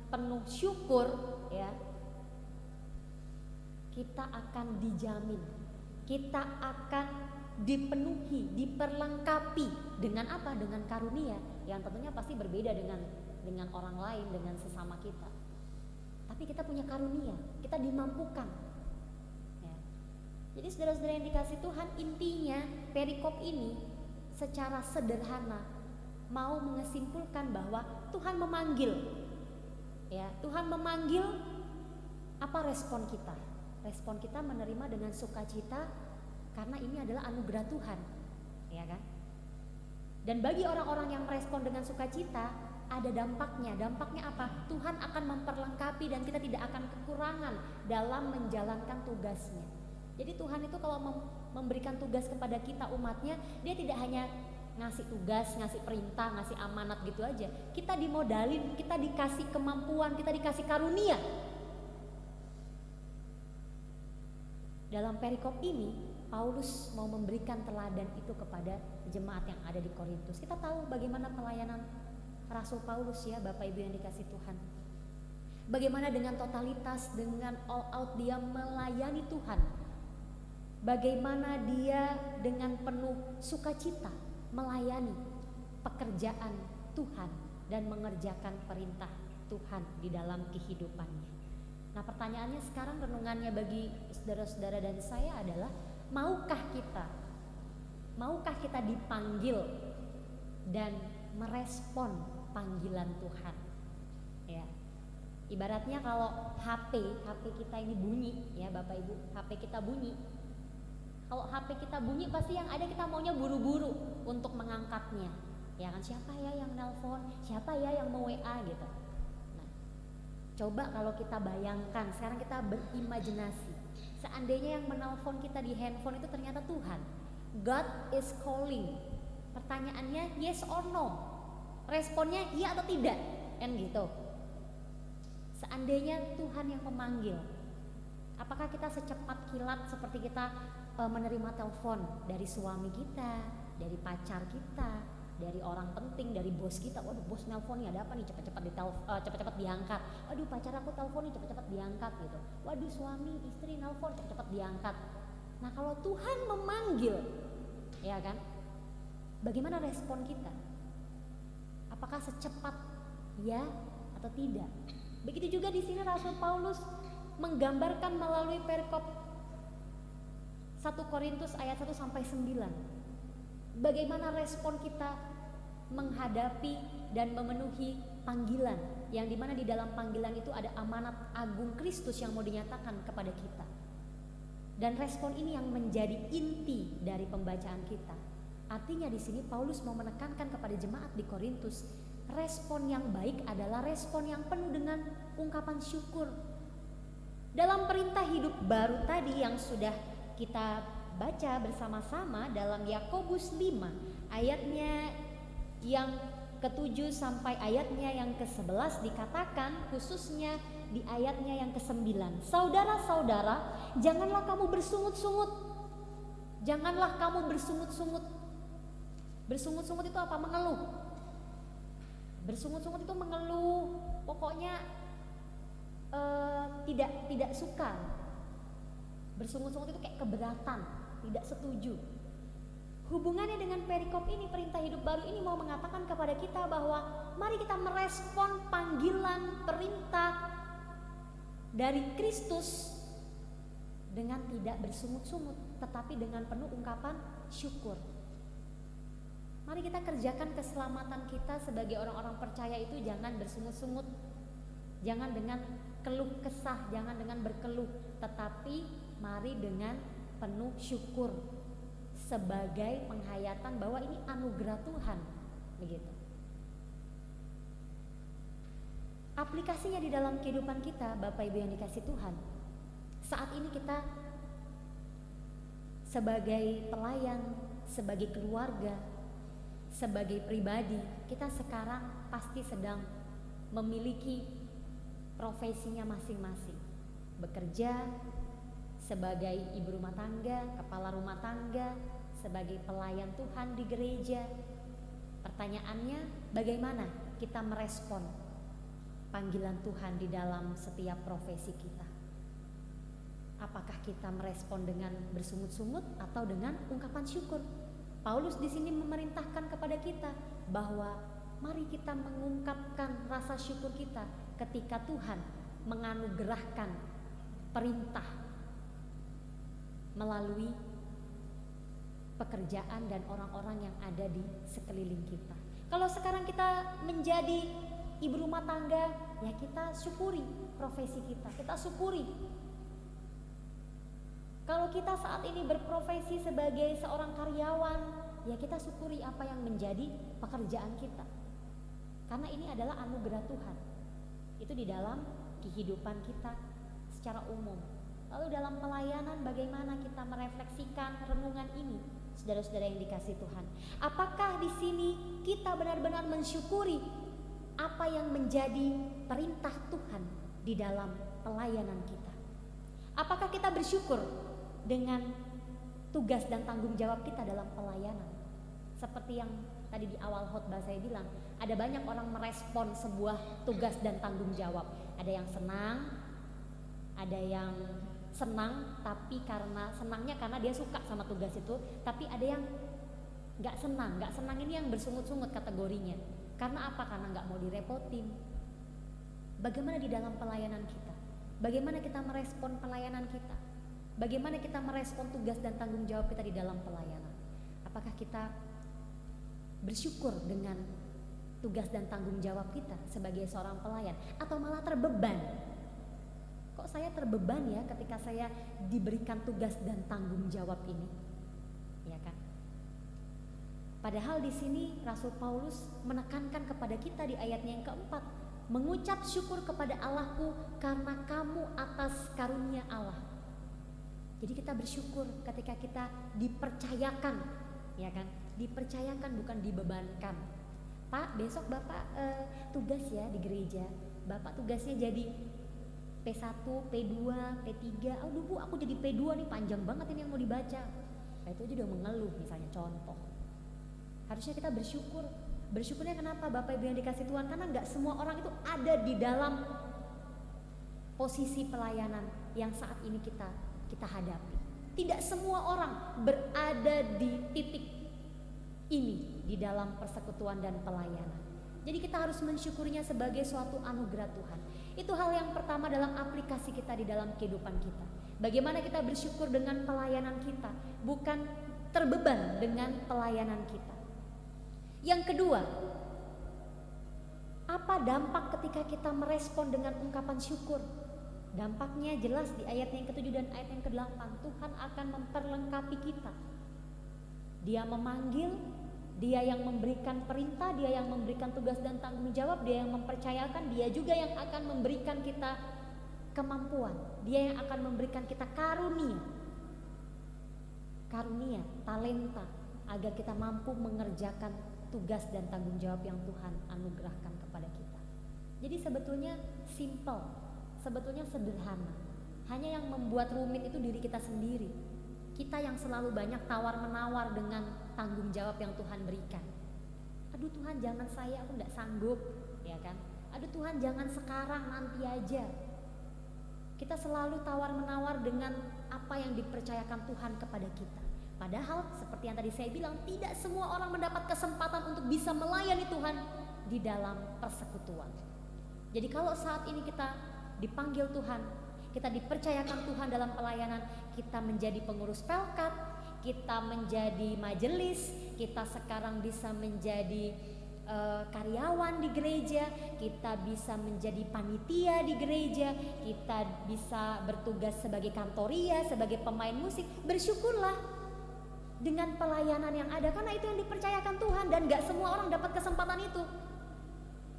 penuh syukur, ya, kita akan dijamin, kita akan dipenuhi, diperlengkapi dengan apa? Dengan karunia yang tentunya pasti berbeda dengan orang lain, dengan sesama kita. Tapi kita punya karunia, kita dimampukan. Ya. Jadi saudara-saudara yang dikasih Tuhan, intinya perikop ini secara sederhana mau mengesimpulkan bahwa Tuhan memanggil. Ya, Tuhan memanggil, apa respon kita? Respon kita menerima dengan sukacita karena ini adalah anugerah Tuhan, ya kan? Dan bagi orang-orang yang merespon dengan sukacita ada dampaknya. Dampaknya apa? Tuhan akan memperlengkapi dan kita tidak akan kekurangan dalam menjalankan tugasnya. Jadi Tuhan itu kalau memberikan tugas kepada kita umatnya, dia tidak hanya ngasih tugas, ngasih perintah, ngasih amanat gitu aja. Kita dimodalin, kita dikasih kemampuan, kita dikasih karunia. Dalam perikop ini, Paulus mau memberikan teladan itu kepada jemaat yang ada di Korintus. Kita tahu bagaimana pelayanan Rasul Paulus, ya Bapak Ibu yang dikasih Tuhan. Bagaimana dengan totalitas, dengan all out dia melayani Tuhan. Bagaimana dia dengan penuh sukacita melayani pekerjaan Tuhan dan mengerjakan perintah Tuhan di dalam kehidupannya. Nah, pertanyaannya sekarang, renungannya bagi saudara-saudara dan saya adalah, maukah kita dipanggil dan merespon panggilan Tuhan? Ya. Ibaratnya kalau HP kita ini bunyi, ya Bapak Ibu, HP kita bunyi. Kalau HP kita bunyi pasti yang ada kita maunya buru-buru untuk mengangkatnya. Ya kan, siapa ya yang nelpon, siapa ya yang mau WA gitu. Nah, coba kalau kita bayangkan, sekarang kita berimajinasi. Seandainya yang menelpon kita di handphone itu ternyata Tuhan. God is calling. Pertanyaannya yes or no. Responnya iya atau tidak, kan gitu. Seandainya Tuhan yang memanggil, apakah kita secepat kilat seperti kita menerima telepon dari suami kita, dari pacar kita, dari orang penting, dari bos kita? Waduh, bos nelpon nih, ada apa nih, cepet-cepet diangkat. Waduh, pacar aku telepon nih, cepet-cepet diangkat gitu. Waduh, suami istri nelpon, cepet-cepet diangkat. Nah, kalau Tuhan memanggil, ya kan, bagaimana respon kita? Apakah secepat ya atau tidak? Begitu juga di sini Rasul Paulus menggambarkan melalui perikop 1 Korintus ayat 1 sampai 9. Bagaimana respon kita menghadapi dan memenuhi panggilan, yang dimana di dalam panggilan itu ada amanat agung Kristus yang mau dinyatakan kepada kita. Dan respon ini yang menjadi inti dari pembacaan kita. Artinya di sini Paulus mau menekankan kepada jemaat di Korintus, respon yang baik adalah respon yang penuh dengan ungkapan syukur. Dalam perintah hidup baru tadi yang sudah kita baca bersama-sama dalam Yakobus 5 ayatnya yang ke-7 sampai ayatnya yang ke-11 dikatakan, khususnya di ayatnya yang ke-9, saudara-saudara, janganlah kamu bersungut-sungut. Janganlah kamu bersungut-sungut. Bersungut-sungut itu apa? Mengeluh. Bersungut-sungut itu mengeluh, pokoknya tidak suka. Bersungut-sungut itu kayak keberatan, tidak setuju. Hubungannya dengan perikop ini, perintah hidup baru ini mau mengatakan kepada kita bahwa mari kita merespon panggilan perintah dari Kristus dengan tidak bersungut-sungut, tetapi dengan penuh ungkapan syukur. Mari kita kerjakan keselamatan kita sebagai orang-orang percaya itu jangan bersungut-sungut, jangan dengan keluh kesah, jangan dengan berkeluh, tetapi mari dengan penuh syukur sebagai penghayatan bahwa ini anugerah Tuhan, begitu. Aplikasinya di dalam kehidupan kita, Bapak Ibu yang dikasih Tuhan, saat ini kita sebagai pelayan, sebagai keluarga, sebagai pribadi, kita sekarang pasti sedang memiliki profesinya masing-masing. Bekerja sebagai ibu rumah tangga, kepala rumah tangga, sebagai pelayan Tuhan di gereja. Pertanyaannya, bagaimana kita merespon panggilan Tuhan di dalam setiap profesi kita? Apakah kita merespon dengan bersungut-sungut atau dengan ungkapan syukur? Paulus di sini memerintahkan kepada kita bahwa mari kita mengungkapkan rasa syukur kita ketika Tuhan menganugerahkan perintah melalui pekerjaan dan orang-orang yang ada di sekeliling kita. Kalau sekarang kita menjadi ibu rumah tangga, ya kita syukuri profesi kita syukuri. Kalau kita saat ini berprofesi sebagai seorang karyawan, ya kita syukuri apa yang menjadi pekerjaan kita. Karena ini adalah anugerah Tuhan. Itu di dalam kehidupan kita secara umum. Lalu dalam pelayanan bagaimana kita merefleksikan renungan ini, saudara-saudara yang dikasih Tuhan. Apakah di sini kita benar-benar mensyukuri apa yang menjadi perintah Tuhan di dalam pelayanan kita? Apakah kita bersyukur dengan tugas dan tanggung jawab kita dalam pelayanan? Seperti yang tadi di awal khotbah saya bilang, ada banyak orang merespon sebuah tugas dan tanggung jawab. Ada yang senang, ada yang senang tapi karena senangnya karena dia suka sama tugas itu, tapi ada yang nggak senang. Nggak senang ini yang bersungut-sungut kategorinya. Karena apa? Karena nggak mau direpotin. Bagaimana di dalam pelayanan kita? Bagaimana kita merespon pelayanan kita? Bagaimana kita merespon tugas dan tanggung jawab kita di dalam pelayanan? Apakah kita bersyukur dengan tugas dan tanggung jawab kita sebagai seorang pelayan, atau malah terbeban? Kok saya terbeban ya ketika saya diberikan tugas dan tanggung jawab ini? Ya kan? Padahal di sini Rasul Paulus menekankan kepada kita di ayatnya yang keempat, mengucap syukur kepada Allahku karena kamu atas karunia Allah. Jadi kita bersyukur ketika kita dipercayakan, ya kan? Dipercayakan bukan dibebankan. Pak, besok Bapak tugas ya di gereja. Bapak tugasnya jadi P1, P2, P3. Aduh Bu, aku jadi P2 nih, panjang banget ini yang mau dibaca. Nah, itu aja udah mengeluh misalnya, contoh. Harusnya kita bersyukur. Bersyukurnya kenapa Bapak Ibu yang dikasih Tuhan? Karena gak semua orang itu ada di dalam posisi pelayanan yang saat ini kita hadapi. Tidak semua orang berada di titik ini di dalam persekutuan dan pelayanan. Jadi kita harus mensyukurinya sebagai suatu anugerah Tuhan. Itu hal yang pertama dalam aplikasi kita di dalam kehidupan kita. Bagaimana kita bersyukur dengan pelayanan kita, bukan terbeban dengan pelayanan kita. Yang kedua, apa dampak ketika kita merespon dengan ungkapan syukur? Dampaknya jelas di ayat yang ke-7 dan ayat yang ke-8. Tuhan akan memperlengkapi kita. Dia memanggil, Dia yang memberikan perintah, Dia yang memberikan tugas dan tanggung jawab, Dia yang mempercayakan, Dia juga yang akan memberikan kita kemampuan, Dia yang akan memberikan kita karunia, talenta, agar kita mampu mengerjakan tugas dan tanggung jawab yang Tuhan anugerahkan kepada kita. Jadi sebetulnya simple, sebetulnya sederhana. Hanya yang membuat rumit itu diri kita sendiri. Kita yang selalu banyak tawar-menawar dengan tanggung jawab yang Tuhan berikan. Aduh Tuhan, jangan saya, aku tidak sanggup, ya kan? Aduh Tuhan, jangan sekarang, nanti aja. Kita selalu tawar-menawar dengan apa yang dipercayakan Tuhan kepada kita. Padahal seperti yang tadi saya bilang, tidak semua orang mendapat kesempatan untuk bisa melayani Tuhan di dalam persekutuan. Jadi kalau saat ini kita dipanggil Tuhan, kita dipercayakan Tuhan dalam pelayanan, kita menjadi pengurus pelkat, kita menjadi majelis, kita sekarang bisa menjadi karyawan di gereja, kita bisa menjadi panitia di gereja, kita bisa bertugas sebagai kantoria, sebagai pemain musik. Bersyukurlah dengan pelayanan yang ada, karena itu yang dipercayakan Tuhan dan gak semua orang dapat kesempatan itu.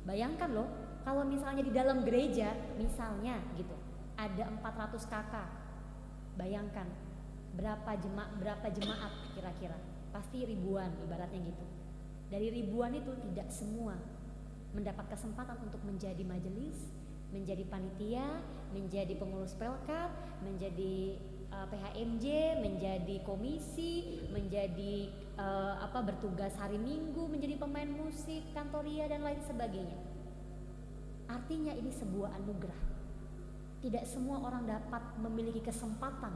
Bayangkan loh, Kalau misalnya di dalam gereja, misalnya gitu, ada 400 kakak, bayangkan berapa jemaat kira-kira? Pasti ribuan ibaratnya gitu. Dari ribuan itu tidak semua mendapat kesempatan untuk menjadi majelis, menjadi panitia, menjadi pengurus pelkat, menjadi PHMJ, menjadi komisi, menjadi bertugas hari Minggu, menjadi pemain musik, kantoria dan lain sebagainya. Artinya ini sebuah anugerah. Tidak semua orang dapat memiliki kesempatan.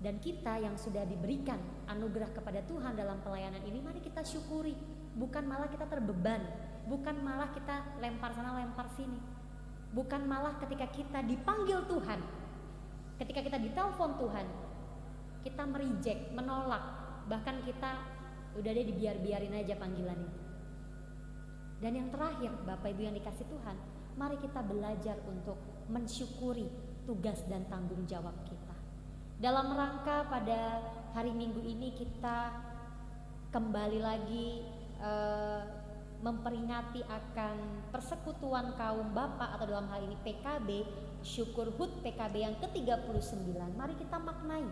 Dan kita yang sudah diberikan anugerah kepada Tuhan dalam pelayanan ini, mari kita syukuri. Bukan malah kita terbeban, bukan malah kita lempar sana lempar sini, bukan malah ketika kita dipanggil Tuhan, ketika kita ditelepon Tuhan, kita mereject, menolak, bahkan kita udah deh dibiarin aja panggilan itu. Dan yang terakhir, Bapak Ibu yang dikasih Tuhan, mari kita belajar untuk mensyukuri tugas dan tanggung jawab kita. Dalam rangka pada hari Minggu ini kita kembali lagi memperingati akan persekutuan kaum Bapa atau dalam hal ini PKB, Syukur HUT PKB yang ke-39. Mari kita maknai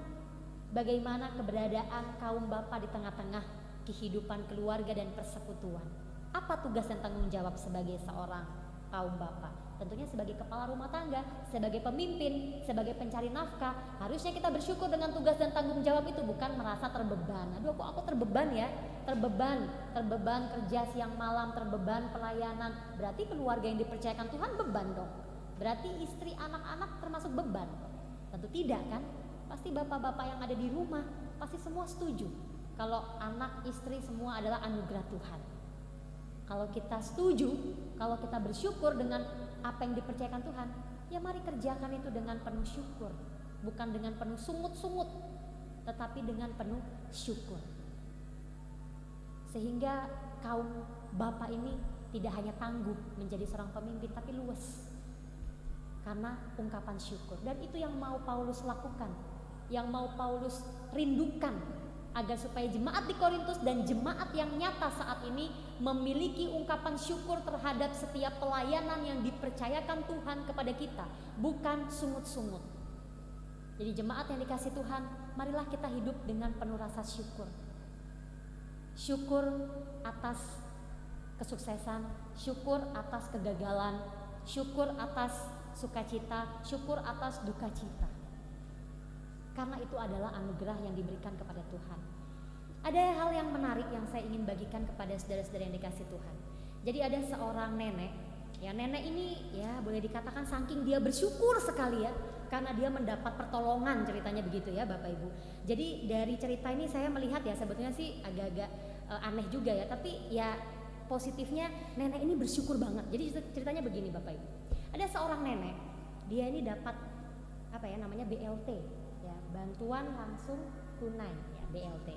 bagaimana keberadaan kaum Bapa di tengah-tengah kehidupan keluarga dan persekutuan. Apa tugas dan tanggung jawab sebagai seorang kaum Bapa? Tentunya sebagai kepala rumah tangga, sebagai pemimpin, sebagai pencari nafkah, harusnya kita bersyukur dengan tugas dan tanggung jawab itu, bukan merasa terbeban. Aduh, kok aku terbeban ya? Terbeban kerja siang malam, terbeban pelayanan. Berarti keluarga yang dipercayakan Tuhan beban dong. Berarti istri, anak-anak termasuk beban. Tentu tidak kan? Pasti bapak-bapak yang ada di rumah pasti semua setuju kalau anak, istri semua adalah anugerah Tuhan. Kalau kita setuju, kalau kita bersyukur dengan apa yang dipercayakan Tuhan, ya mari kerjakan itu dengan penuh syukur, bukan dengan penuh sungut-sungut, tetapi dengan penuh syukur. Sehingga kaum Bapa ini tidak hanya tangguh menjadi seorang pemimpin, tapi luwes karena ungkapan syukur. Dan itu yang mau Paulus lakukan, yang mau Paulus rindukan, agar supaya jemaat di Korintus dan jemaat yang nyata saat ini memiliki ungkapan syukur terhadap setiap pelayanan yang dipercayakan Tuhan kepada kita, bukan sungut-sungut. Jadi jemaat yang dikasih Tuhan, marilah kita hidup dengan penuh rasa syukur. Syukur atas kesuksesan, syukur atas kegagalan, syukur atas sukacita, syukur atas duka cita. Karena itu adalah anugerah yang diberikan kepada Tuhan. Ada hal yang menarik yang saya ingin bagikan kepada saudara-saudara yang dikasih Tuhan. Jadi ada seorang nenek, ya nenek ini ya boleh dikatakan saking dia bersyukur sekali ya, karena dia mendapat pertolongan, ceritanya begitu ya Bapak Ibu. Jadi dari cerita ini saya melihat ya sebetulnya sih agak-agak aneh juga ya, tapi ya positifnya nenek ini bersyukur banget. Jadi ceritanya begini Bapak Ibu. Ada seorang nenek, dia ini dapat namanya BLT. Ya, bantuan langsung tunai ya, BLT.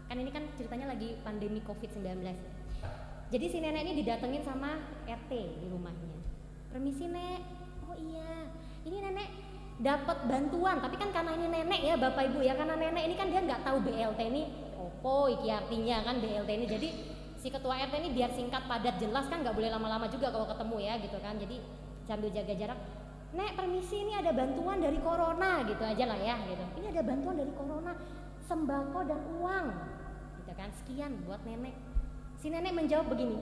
Kan ini kan ceritanya lagi pandemi COVID-19. Jadi si nenek ini didatengin sama RT di rumahnya. Permisi Nek. Oh iya, ini nenek dapat bantuan, tapi kan karena ini nenek ya Bapak Ibu ya, karena nenek ini kan dia nggak tahu BLT ini opo iki artinya kan BLT ini. Jadi si ketua RT ini biar singkat padat jelas kan, nggak boleh lama-lama juga kalau ketemu ya gitu kan. Jadi sambil jaga jarak, Nek permisi ini ada bantuan dari corona gitu aja lah ya gitu. Ini ada bantuan dari corona, sembako dan uang gitu kan, sekian buat nenek. Si nenek menjawab begini,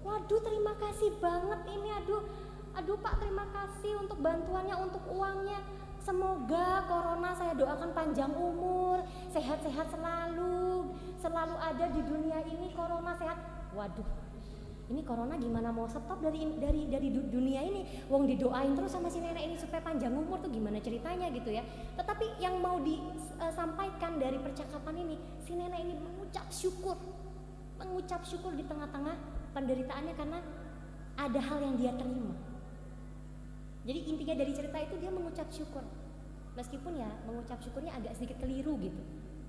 waduh terima kasih banget ini, aduh Pak terima kasih untuk bantuannya, untuk uangnya. Semoga corona saya doakan panjang umur, sehat-sehat selalu ada di dunia ini, corona sehat. Waduh, ini corona gimana mau stop dari dunia ini? Wong didoain terus sama si nenek ini supaya panjang umur tuh gimana ceritanya gitu ya. Tetapi yang mau disampaikan dari percakapan ini, si nenek ini mengucap syukur di tengah-tengah penderitaannya karena ada hal yang dia terima. Jadi intinya dari cerita itu dia mengucap syukur. Meskipun ya mengucap syukurnya agak sedikit keliru gitu.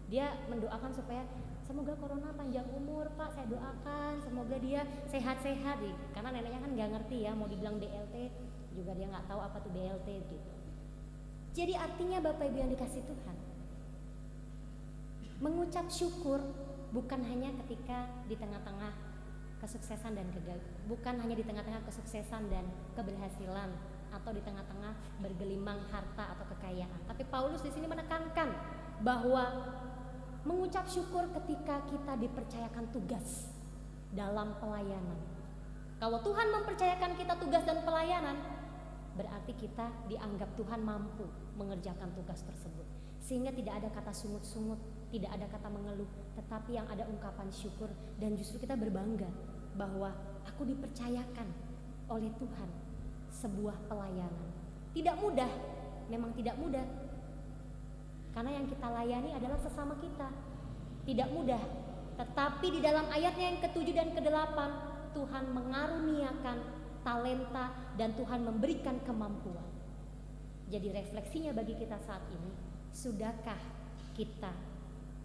Dia mendoakan supaya semoga corona panjang umur Pak, saya doakan semoga dia sehat-sehat. Karena neneknya kan gak ngerti ya, mau dibilang BLT juga dia gak tahu apa tuh BLT gitu. Jadi artinya Bapak Ibu yang dikasih Tuhan, mengucap syukur bukan hanya ketika di tengah-tengah kesuksesan dan bukan hanya di tengah-tengah kesuksesan dan keberhasilan atau di tengah-tengah bergelimang harta atau kekayaan. Tapi Paulus di sini menekankan bahwa mengucap syukur ketika kita dipercayakan tugas dalam pelayanan. Kalau Tuhan mempercayakan kita tugas dan pelayanan, berarti kita dianggap Tuhan mampu mengerjakan tugas tersebut. Sehingga tidak ada kata sungut-sungut, tidak ada kata mengeluh, tetapi yang ada ungkapan syukur, dan justru kita berbangga bahwa aku dipercayakan oleh Tuhan sebuah pelayanan. Tidak mudah, memang tidak mudah, karena yang kita layani adalah sesama kita. Tidak mudah, tetapi di dalam ayatnya yang ke-7 dan ke-8 Tuhan mengaruniakan talenta dan Tuhan memberikan kemampuan. Jadi refleksinya bagi kita saat ini, sudahkah kita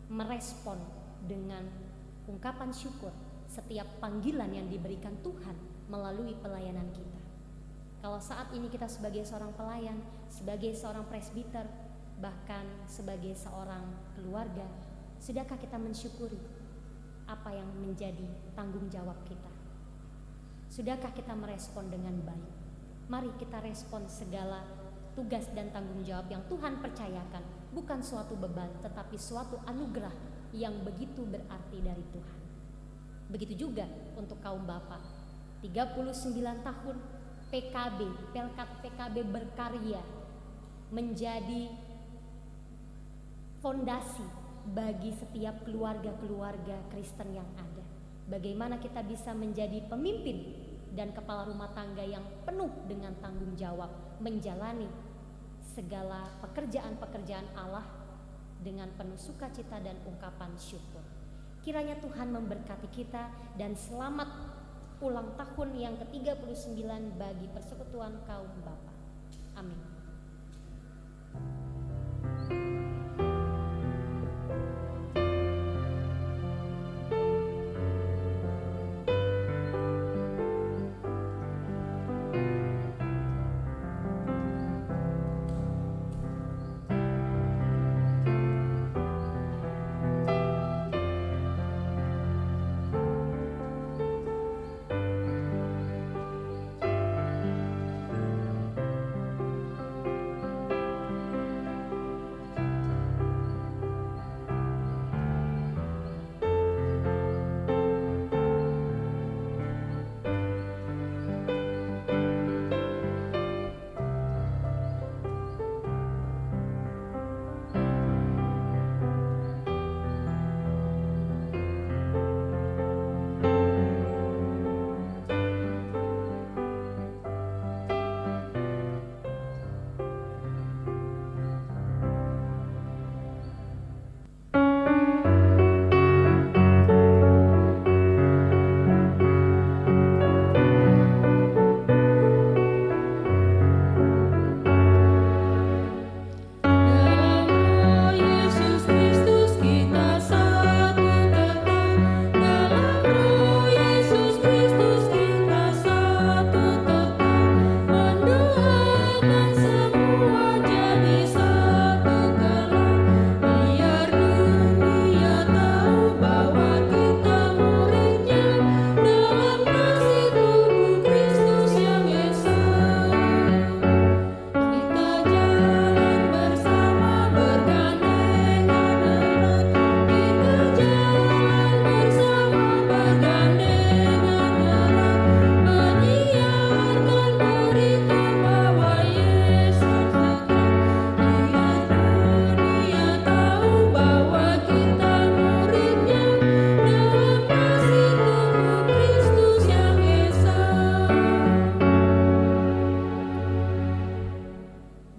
merespon dengan ungkapan syukur setiap panggilan yang diberikan Tuhan melalui pelayanan kita? Kalau saat ini kita sebagai seorang pelayan, sebagai seorang presbiter, bahkan sebagai seorang keluarga, sudahkah kita mensyukuri apa yang menjadi tanggung jawab kita? Sudahkah kita merespon dengan baik? Mari kita respon segala tugas dan tanggung jawab yang Tuhan percayakan, bukan suatu beban, tetapi suatu anugerah yang begitu berarti dari Tuhan. Begitu juga untuk kaum bapak, 39 tahun PKB, Pelkat PKB berkarya menjadi fondasi bagi setiap keluarga-keluarga Kristen yang ada. Bagaimana kita bisa menjadi pemimpin dan kepala rumah tangga yang penuh dengan tanggung jawab, menjalani segala pekerjaan-pekerjaan Allah dengan penuh sukacita dan ungkapan syukur. Kiranya Tuhan memberkati kita dan selamat ulang tahun yang ke-39 bagi Persekutuan Kaum Bapa. Amin.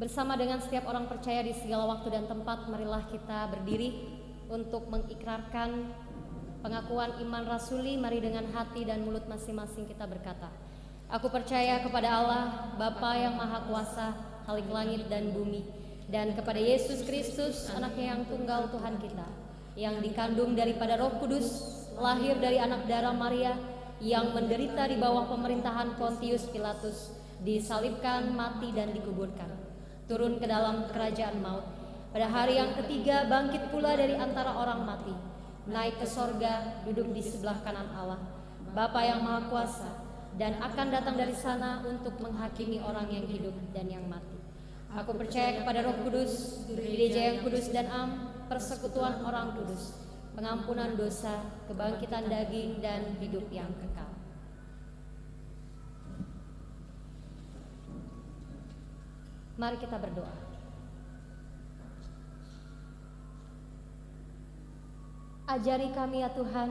Bersama dengan setiap orang percaya di segala waktu dan tempat, marilah kita berdiri untuk mengikrarkan pengakuan iman rasuli. Mari dengan hati dan mulut masing-masing kita berkata, aku percaya kepada Allah, Bapa yang Maha Kuasa, Khalik langit dan bumi, dan kepada Yesus Kristus, anaknya yang tunggal Tuhan kita, yang dikandung daripada Roh Kudus, lahir dari anak darah Maria, yang menderita di bawah pemerintahan Pontius Pilatus, disalibkan, mati dan dikuburkan, turun ke dalam kerajaan maut, pada hari yang ketiga bangkit pula dari antara orang mati, naik ke sorga, duduk di sebelah kanan Allah, Bapa yang Maha Kuasa, dan akan datang dari sana untuk menghakimi orang yang hidup dan yang mati. Aku percaya kepada Roh Kudus, gereja yang kudus dan am, persekutuan orang kudus, pengampunan dosa, kebangkitan daging, dan hidup yang kekal. Mari kita berdoa. Ajari kami ya Tuhan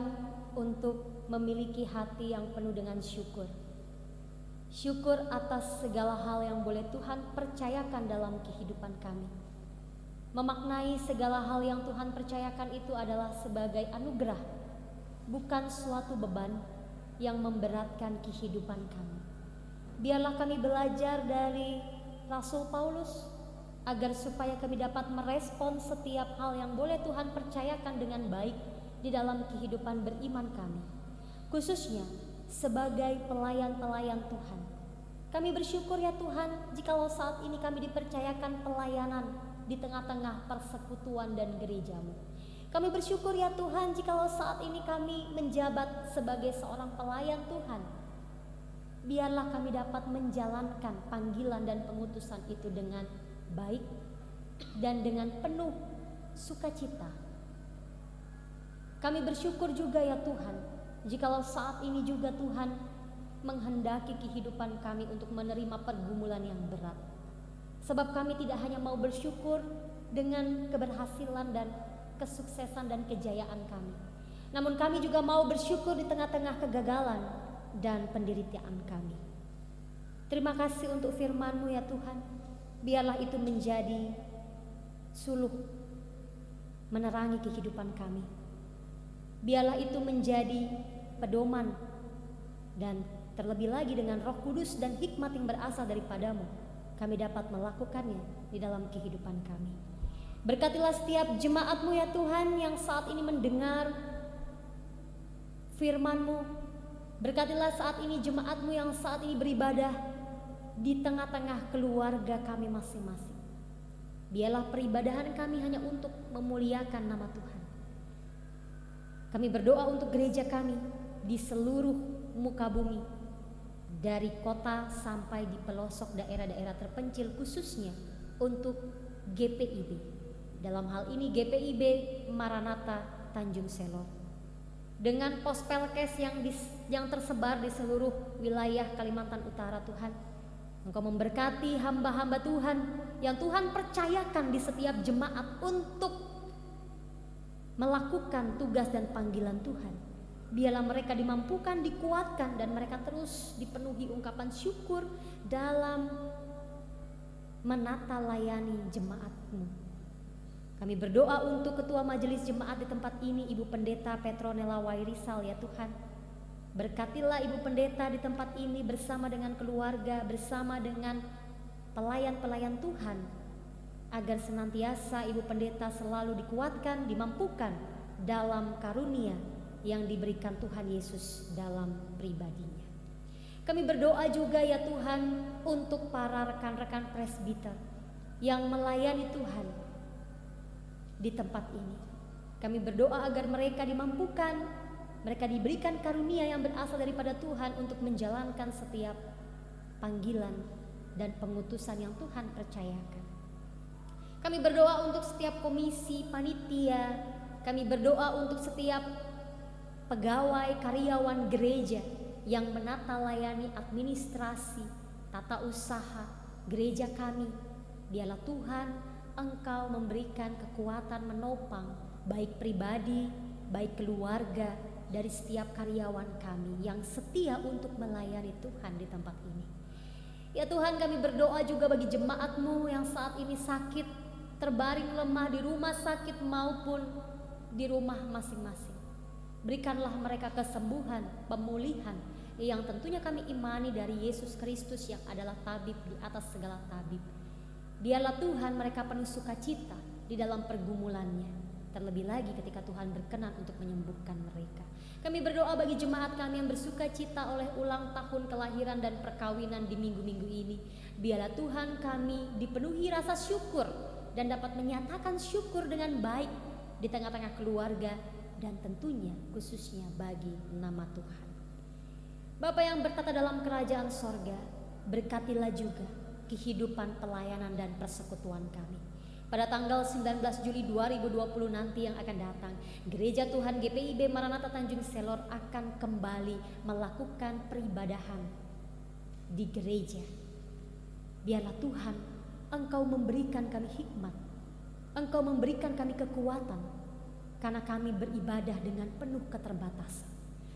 untuk memiliki hati yang penuh dengan syukur. Syukur atas segala hal yang boleh Tuhan percayakan dalam kehidupan kami. Memaknai segala hal yang Tuhan percayakan itu adalah sebagai anugerah, bukan suatu beban yang memberatkan kehidupan kami. Biarlah kami belajar dari Rasul Paulus, agar supaya kami dapat merespon setiap hal yang boleh Tuhan percayakan dengan baik di dalam kehidupan beriman kami, khususnya sebagai pelayan-pelayan Tuhan. Kami bersyukur ya Tuhan, jikalau saat ini kami dipercayakan pelayanan di tengah-tengah persekutuan dan gereja-Mu. Kami bersyukur ya Tuhan, jikalau saat ini kami menjabat sebagai seorang pelayan Tuhan. Biarlah kami dapat menjalankan panggilan dan pengutusan itu dengan baik dan dengan penuh sukacita. Kami bersyukur juga ya Tuhan, jikalau saat ini juga Tuhan menghendaki kehidupan kami untuk menerima pergumulan yang berat. Sebab kami tidak hanya mau bersyukur dengan keberhasilan dan kesuksesan dan kejayaan kami, namun kami juga mau bersyukur di tengah-tengah kegagalan dan penderitaan kami. Terima kasih untuk firman-Mu ya Tuhan. Biarlah itu menjadi suluh menerangi kehidupan kami. Biarlah itu menjadi pedoman, dan terlebih lagi dengan Roh Kudus dan hikmat yang berasal daripada-Mu, kami dapat melakukannya di dalam kehidupan kami. Berkatilah setiap jemaat-Mu ya Tuhan yang saat ini mendengar firman-Mu. Berkatilah saat ini jemaat-Mu yang saat ini beribadah di tengah-tengah keluarga kami masing-masing. Biarlah peribadahan kami hanya untuk memuliakan nama Tuhan. Kami berdoa untuk gereja kami di seluruh muka bumi, dari kota sampai di pelosok daerah-daerah terpencil, khususnya untuk GPIB. Dalam hal ini GPIB Maranatha Tanjung Selor, dengan pospelkes yang tersebar di seluruh wilayah Kalimantan Utara. Tuhan, Engkau memberkati hamba-hamba Tuhan yang Tuhan percayakan di setiap jemaat untuk melakukan tugas dan panggilan Tuhan. Biarlah mereka dimampukan, dikuatkan, dan mereka terus dipenuhi ungkapan syukur dalam menata layani jemaat-Mu. Kami berdoa untuk Ketua Majelis Jemaat di tempat ini, Ibu Pendeta Petronella Wairisal ya Tuhan. Berkatilah Ibu Pendeta di tempat ini bersama dengan keluarga, bersama dengan pelayan-pelayan Tuhan, agar senantiasa Ibu Pendeta selalu dikuatkan, dimampukan dalam karunia yang diberikan Tuhan Yesus dalam pribadinya. Kami berdoa juga ya Tuhan untuk para rekan-rekan presbiter yang melayani Tuhan di tempat ini. Kami berdoa agar mereka dimampukan, mereka diberikan karunia yang berasal daripada Tuhan untuk menjalankan setiap panggilan dan pengutusan yang Tuhan percayakan. Kami berdoa untuk setiap komisi, panitia. Kami berdoa untuk setiap pegawai, karyawan gereja yang menata layani administrasi, tata usaha gereja kami. Biarlah Tuhan Engkau memberikan kekuatan menopang baik pribadi, baik keluarga dari setiap karyawan kami yang setia untuk melayani Tuhan di tempat ini. Ya Tuhan, kami berdoa juga bagi jemaat-Mu yang saat ini sakit, terbaring lemah di rumah sakit maupun di rumah masing-masing. Berikanlah mereka kesembuhan, pemulihan yang tentunya kami imani dari Yesus Kristus yang adalah tabib di atas segala tabib. Biarlah Tuhan mereka penuh sukacita di dalam pergumulannya, terlebih lagi ketika Tuhan berkenan untuk menyembuhkan mereka. Kami berdoa bagi jemaat kami yang bersukacita oleh ulang tahun kelahiran dan perkawinan di minggu-minggu ini. Biarlah Tuhan kami dipenuhi rasa syukur dan dapat menyatakan syukur dengan baik di tengah-tengah keluarga, dan tentunya khususnya bagi nama Tuhan. Bapa yang bertata dalam kerajaan sorga, berkatilah juga kehidupan pelayanan dan persekutuan kami. Pada tanggal 19 Juli 2020 nanti yang akan datang, Gereja Tuhan GPIB Maranatha Tanjung Selor akan kembali melakukan peribadahan di gereja. Biarlah Tuhan, Engkau memberikan kami hikmat, Engkau memberikan kami kekuatan, karena kami beribadah dengan penuh keterbatasan.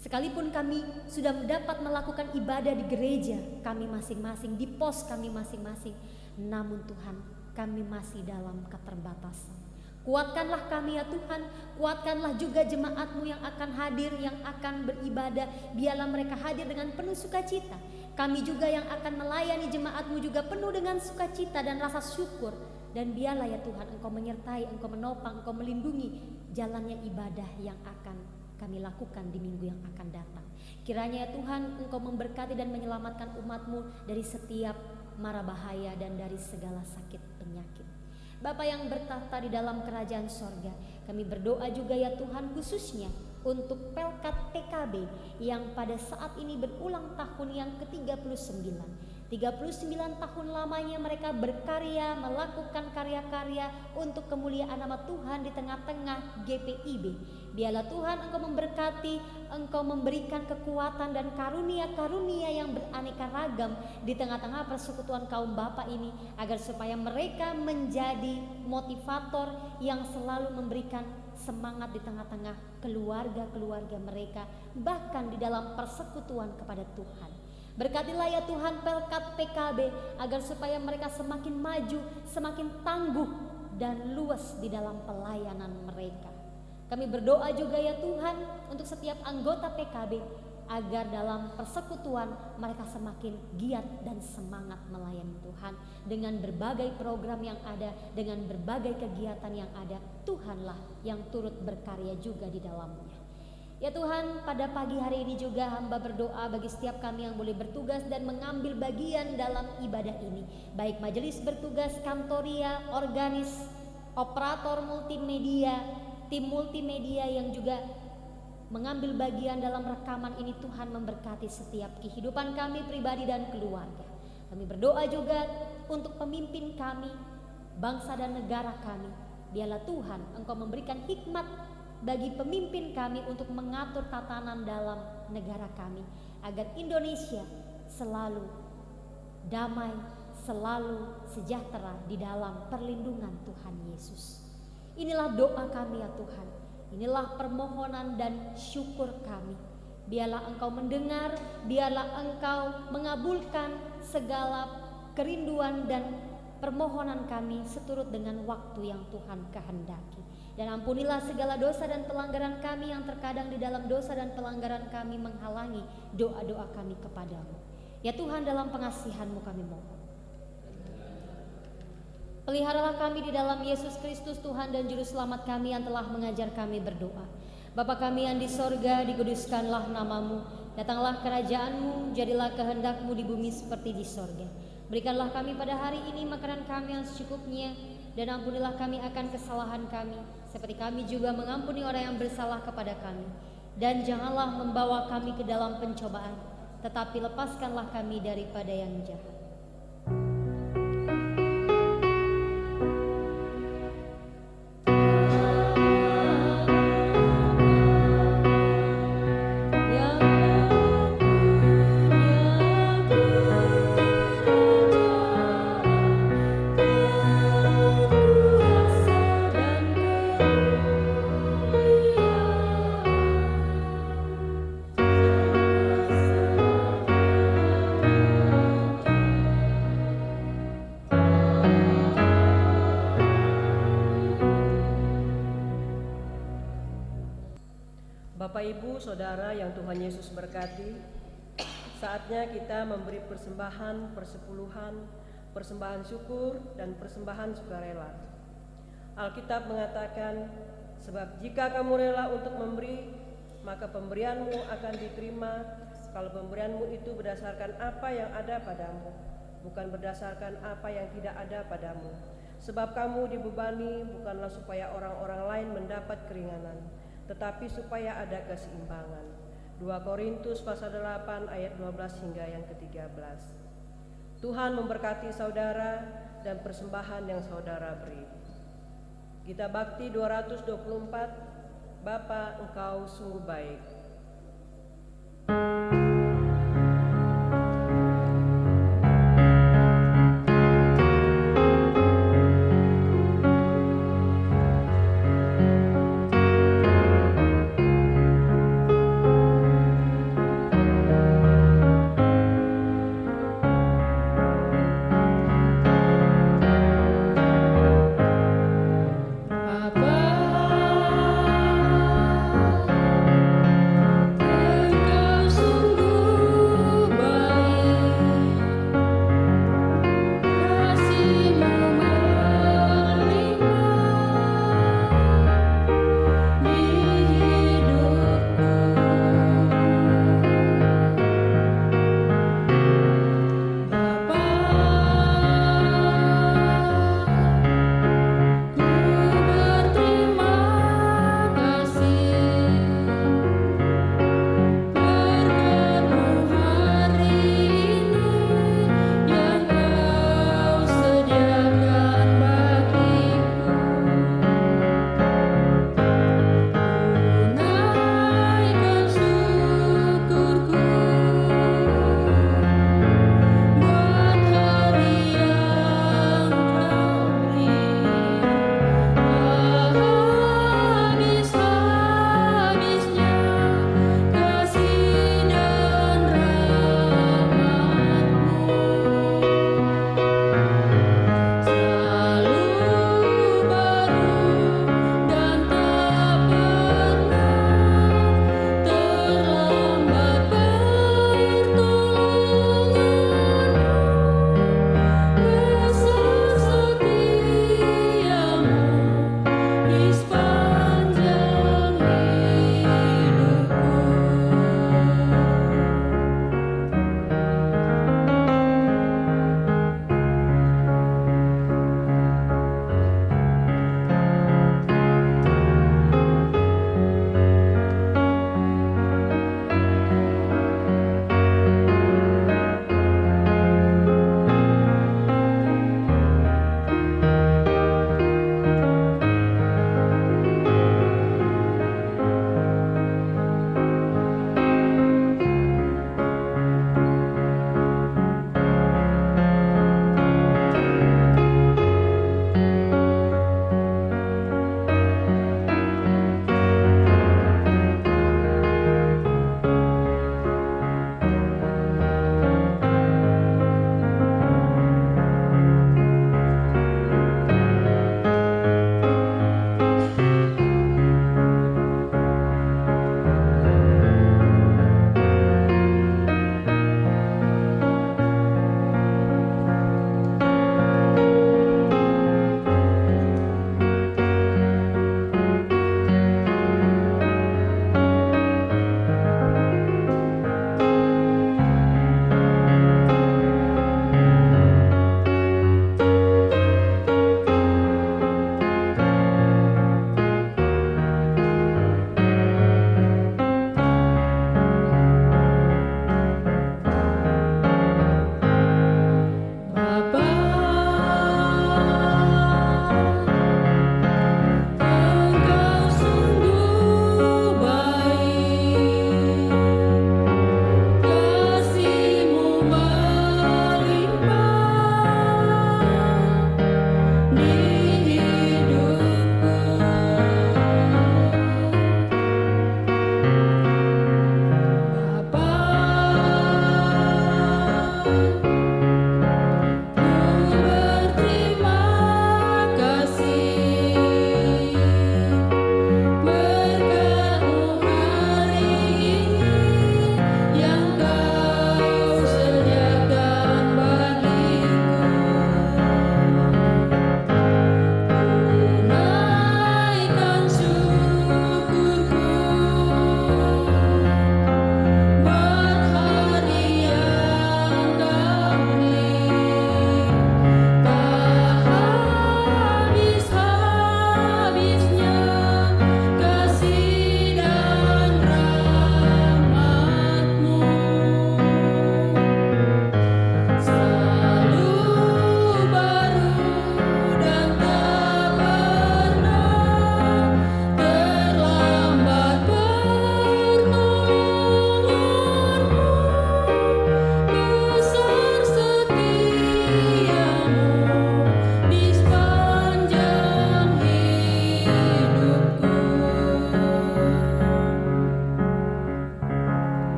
Sekalipun kami sudah dapat melakukan ibadah di gereja kami masing-masing, di pos kami masing-masing, namun Tuhan, kami masih dalam keterbatasan. Kuatkanlah kami ya Tuhan, kuatkanlah juga jemaat-Mu yang akan hadir, yang akan beribadah. Biarlah mereka hadir dengan penuh sukacita. Kami juga yang akan melayani jemaat-Mu juga penuh dengan sukacita dan rasa syukur. Dan biarlah ya Tuhan, Engkau menyertai, Engkau menopang, Engkau melindungi jalannya ibadah yang akan kami lakukan di minggu yang akan datang. Kiranya ya Tuhan, Engkau memberkati dan menyelamatkan umat-Mu dari setiap mara bahaya dan dari segala sakit penyakit. Bapa yang bertahta di dalam kerajaan sorga, kami berdoa juga ya Tuhan, khususnya untuk Pelkat PKB yang pada saat ini berulang tahun yang ke-39. 39 tahun lamanya mereka berkarya, melakukan karya-karya untuk kemuliaan nama Tuhan di tengah-tengah GPIB. Biarlah Tuhan Engkau memberkati, Engkau memberikan kekuatan dan karunia-karunia yang beraneka ragam di tengah-tengah persekutuan kaum Bapa ini, agar supaya mereka menjadi motivator yang selalu memberikan semangat di tengah-tengah keluarga-keluarga mereka, bahkan di dalam persekutuan kepada Tuhan. Berkatilah ya Tuhan Pelkat PKB agar supaya mereka semakin maju, semakin tangguh dan luas di dalam pelayanan mereka. Kami berdoa juga ya Tuhan untuk setiap anggota PKB agar dalam persekutuan mereka semakin giat dan semangat melayani Tuhan. Dengan berbagai program yang ada, dengan berbagai kegiatan yang ada, Tuhanlah yang turut berkarya juga di dalamnya. Ya Tuhan, pada pagi hari ini juga hamba berdoa bagi setiap kami yang boleh bertugas dan mengambil bagian dalam ibadah ini. Baik majelis bertugas, kantoria, organis, operator multimedia, tim multimedia yang juga mengambil bagian dalam rekaman ini. Tuhan memberkati setiap kehidupan kami pribadi dan keluarga. Kami berdoa juga untuk pemimpin kami, bangsa dan negara kami. Biarlah Tuhan Engkau memberikan hikmat bagi pemimpin kami untuk mengatur tatanan dalam negara kami, agar Indonesia selalu damai, selalu sejahtera di dalam perlindungan Tuhan Yesus. Inilah doa kami ya Tuhan, inilah permohonan dan syukur kami. Biarlah Engkau mendengar, biarlah Engkau mengabulkan segala kerinduan dan permohonan kami seturut dengan waktu yang Tuhan kehendaki. Dan ampunilah segala dosa dan pelanggaran kami yang terkadang di dalam dosa dan pelanggaran kami menghalangi doa-doa kami kepadamu. Ya Tuhan, dalam pengasihan-Mu kami mohon. Peliharalah kami di dalam Yesus Kristus Tuhan dan Juru Selamat kami yang telah mengajar kami berdoa. Bapa kami yang di sorga, dikuduskanlah nama-Mu. Datanglah kerajaan-Mu, jadilah kehendak-Mu di bumi seperti di sorga. Berikanlah kami pada hari ini makanan kami yang secukupnya, dan ampunilah kami akan kesalahan kami, seperti kami juga mengampuni orang yang bersalah kepada kami. Dan janganlah membawa kami ke dalam pencobaan, tetapi lepaskanlah kami daripada yang jahat. Bapak Ibu Saudara yang Tuhan Yesus berkati, saatnya kita memberi persembahan persepuluhan, persembahan syukur dan persembahan sukarela. Alkitab mengatakan, sebab jika kamu rela untuk memberi, maka pemberianmu akan diterima kalau pemberianmu itu berdasarkan apa yang ada padamu, bukan berdasarkan apa yang tidak ada padamu. Sebab kamu dibebani bukanlah supaya orang-orang lain mendapat keringanan, tetapi supaya ada keseimbangan. 2 Korintus pasal 8 ayat 12 hingga yang ke-13. Tuhan memberkati saudara dan persembahan yang saudara beri. Gita Bakti 224, Bapa, Engkau sungguh baik. Engkau sungguh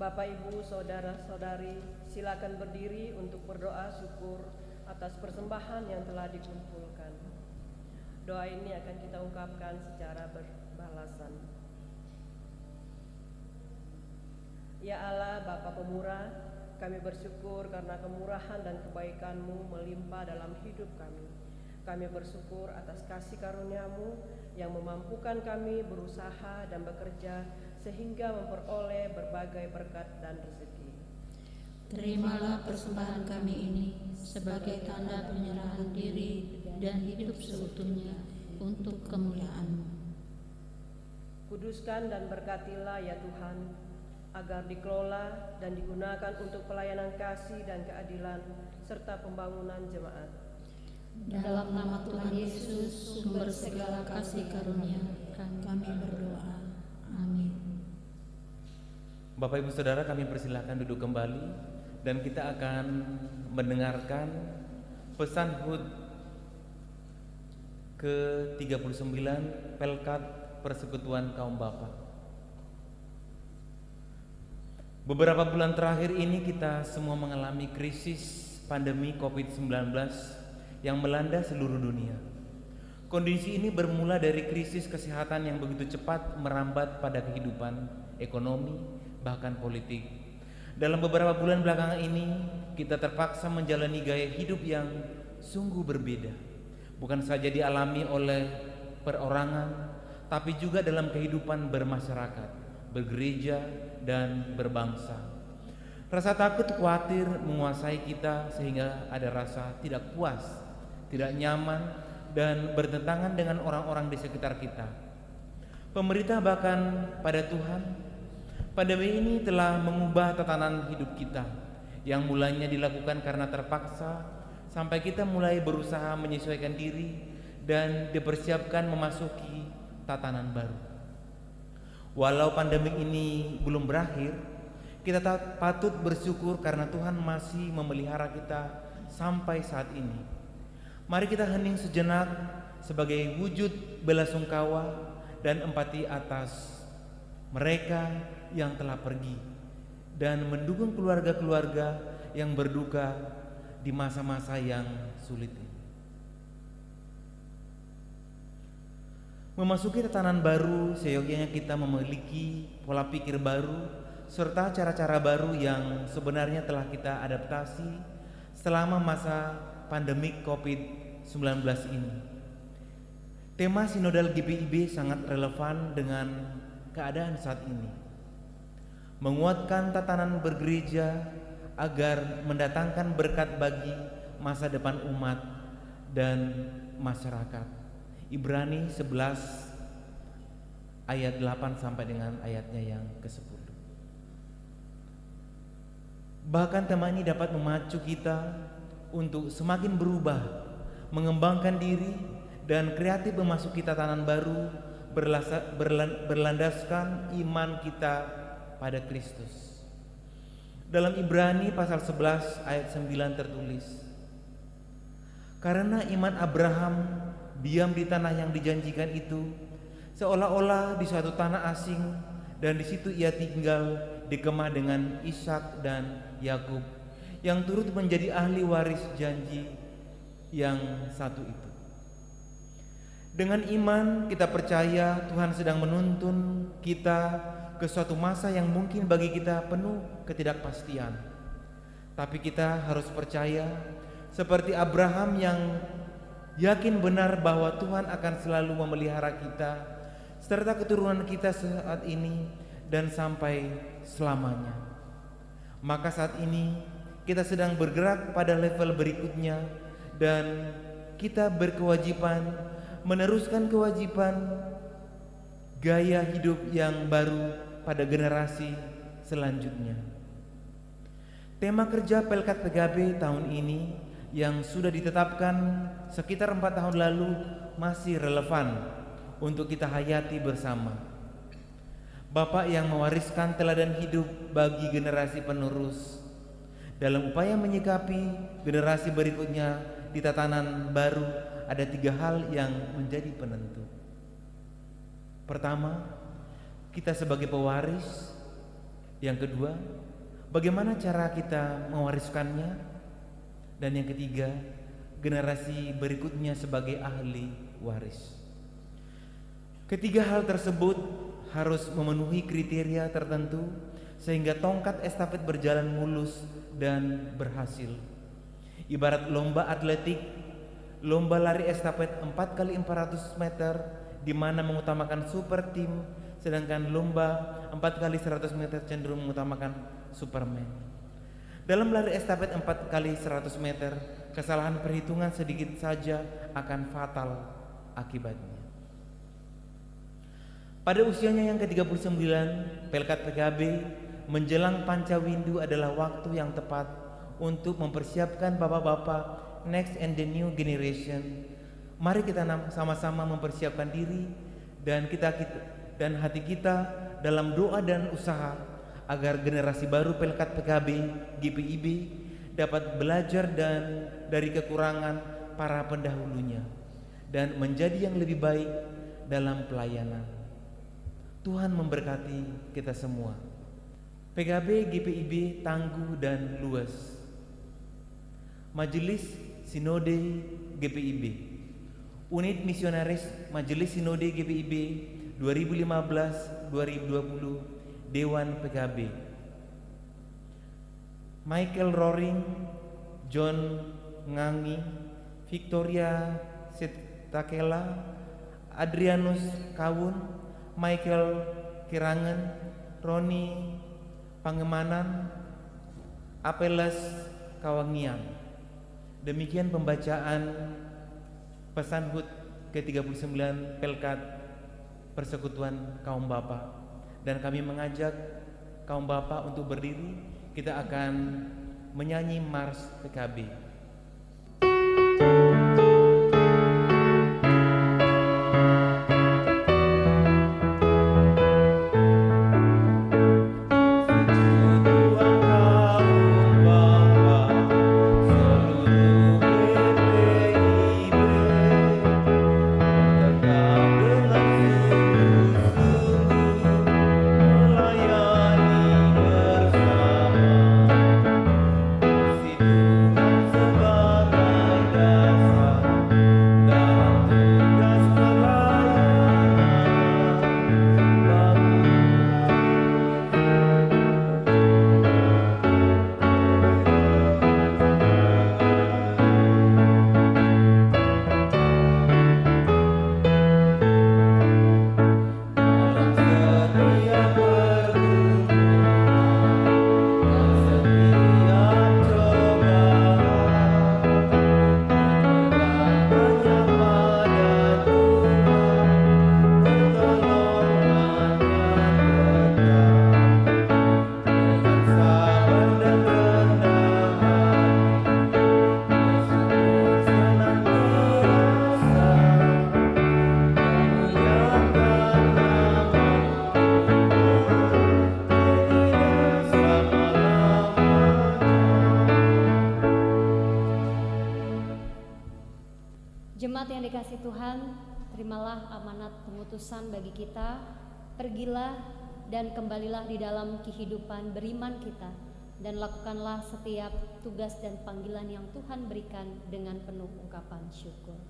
Bapak, Ibu, saudara-saudari, silakan berdiri untuk berdoa syukur atas persembahan yang telah dikumpulkan. Doa ini akan kita ungkapkan secara berbalasan. Ya Allah, Bapa pemurah, kami bersyukur karena kemurahan dan kebaikan-Mu melimpah dalam hidup kami. Kami bersyukur atas kasih karunia-Mu yang memampukan kami berusaha dan bekerja sehingga memperoleh berbagai berkat dan rezeki. Terimalah persembahan kami ini sebagai tanda penyerahan diri dan hidup seutuhnya untuk kemuliaan-Mu. Kuduskan dan berkatilah ya Tuhan, agar dikelola dan digunakan untuk pelayanan kasih dan keadilan serta pembangunan jemaat. Dalam nama Tuhan Yesus, sumber segala kasih karunia, kami berdoa. Amin. Bapak Ibu Saudara, kami persilakan duduk kembali dan kita akan mendengarkan pesan HUT ke-39 Pelkat Persekutuan Kaum Bapa. Beberapa bulan terakhir ini kita semua mengalami krisis pandemi COVID-19 yang melanda seluruh dunia. Kondisi ini bermula dari krisis kesehatan yang begitu cepat merambat pada kehidupan, ekonomi, bahkan politik. Dalam beberapa bulan belakangan ini, kita terpaksa menjalani gaya hidup yang sungguh berbeda. Bukan saja dialami oleh perorangan, tapi juga dalam kehidupan bermasyarakat, bergereja, dan berbangsa. Rasa takut, khawatir menguasai kita sehingga ada rasa tidak puas, tidak nyaman, dan bertentangan dengan orang-orang di sekitar kita. Pemerintah bahkan pada Tuhan, pandemi ini telah mengubah tatanan hidup kita yang mulanya dilakukan karena terpaksa, sampai kita mulai berusaha menyesuaikan diri dan dipersiapkan memasuki tatanan baru. Walau pandemi ini belum berakhir, kita patut bersyukur karena Tuhan masih memelihara kita sampai saat ini. Mari kita hening sejenak sebagai wujud belasungkawa dan empati atas mereka yang telah pergi dan mendukung keluarga-keluarga yang berduka di masa-masa yang sulit ini. Memasuki tatanan baru, seyogyanya kita memiliki pola pikir baru serta cara-cara baru yang sebenarnya telah kita adaptasi selama masa pandemik COVID-19 ini. Tema sinodal GPIB sangat relevan dengan keadaan saat ini. Menguatkan tatanan bergereja agar mendatangkan berkat bagi masa depan umat dan masyarakat. Ibrani 11 ayat 8 sampai dengan ayatnya yang ke-10. Bahkan tema ini dapat memacu kita untuk semakin berubah, mengembangkan diri dan kreatif memasuki tatanan baru berlandaskan iman kita pada Kristus. Dalam Ibrani pasal 11 ayat 9 tertulis, karena iman Abraham diam di tanah yang dijanjikan itu, seolah-olah di suatu tanah asing, dan di situ ia tinggal di kemah dengan Ishak dan Yakub, yang turut menjadi ahli waris janji yang satu itu. Dengan iman kita percaya Tuhan sedang menuntun kita ke suatu masa yang mungkin bagi kita penuh ketidakpastian. Tapi kita harus percaya seperti Abraham yang yakin benar bahwa Tuhan akan selalu memelihara kita serta keturunan kita saat ini dan sampai selamanya. Maka saat ini kita sedang bergerak pada level berikutnya dan kita berkewajiban meneruskan kewajiban gaya hidup yang baru pada generasi selanjutnya. Tema kerja Pelkat PKB tahun ini yang sudah ditetapkan sekitar 4 tahun lalu masih relevan untuk kita hayati bersama. Bapak yang mewariskan teladan hidup bagi generasi penerus dalam upaya menyikapi generasi berikutnya di tatanan baru, ada 3 hal yang menjadi penentu. Pertama, kita sebagai pewaris Yang kedua, bagaimana cara kita mewariskannya? Dan yang ketiga, generasi berikutnya sebagai ahli waris. Ketiga hal tersebut harus memenuhi kriteria tertentu sehingga tongkat estafet berjalan mulus dan berhasil. Ibarat lomba atletik, lomba lari estafet 4x400 meter di mana mengutamakan super team, sedangkan lomba 4x100 meter cenderung mengutamakan superman. Dalam lari estafet 4x100 meter, kesalahan perhitungan sedikit saja akan fatal akibatnya. Pada usianya yang ke-39, Pelkat PKB menjelang Pancawindu adalah waktu yang tepat untuk mempersiapkan bapak-bapak next and the new generation. Mari kita sama-sama mempersiapkan diri dan hati kita dalam doa dan usaha agar generasi baru Pelkat PKB GPIB dapat belajar dari kekurangan para pendahulunya dan menjadi yang lebih baik dalam pelayanan. Tuhan memberkati kita semua. PKB GPIB tangguh dan luas. Majelis Sinode GPIB, Unit Misionaris Majelis Sinode GPIB 2015-2020, Dewan PKB. Michael Roring, John Ngangi, Victoria Setakela, Adrianus Kawun, Michael Kirangen, Roni Pangemanan, Apeles Kawangian. Demikian pembacaan pesan HUT ke-39 Pelkat Persekutuan Kaum Bapa. Dan kami mengajak kaum bapa untuk berdiri. Kita akan menyanyi Mars PKB. Jemaat yang dikasihi Tuhan, terimalah amanat pengutusan bagi kita. Pergilah dan kembalilah di dalam kehidupan beriman kita, dan lakukanlah setiap tugas dan panggilan yang Tuhan berikan dengan penuh ungkapan syukur.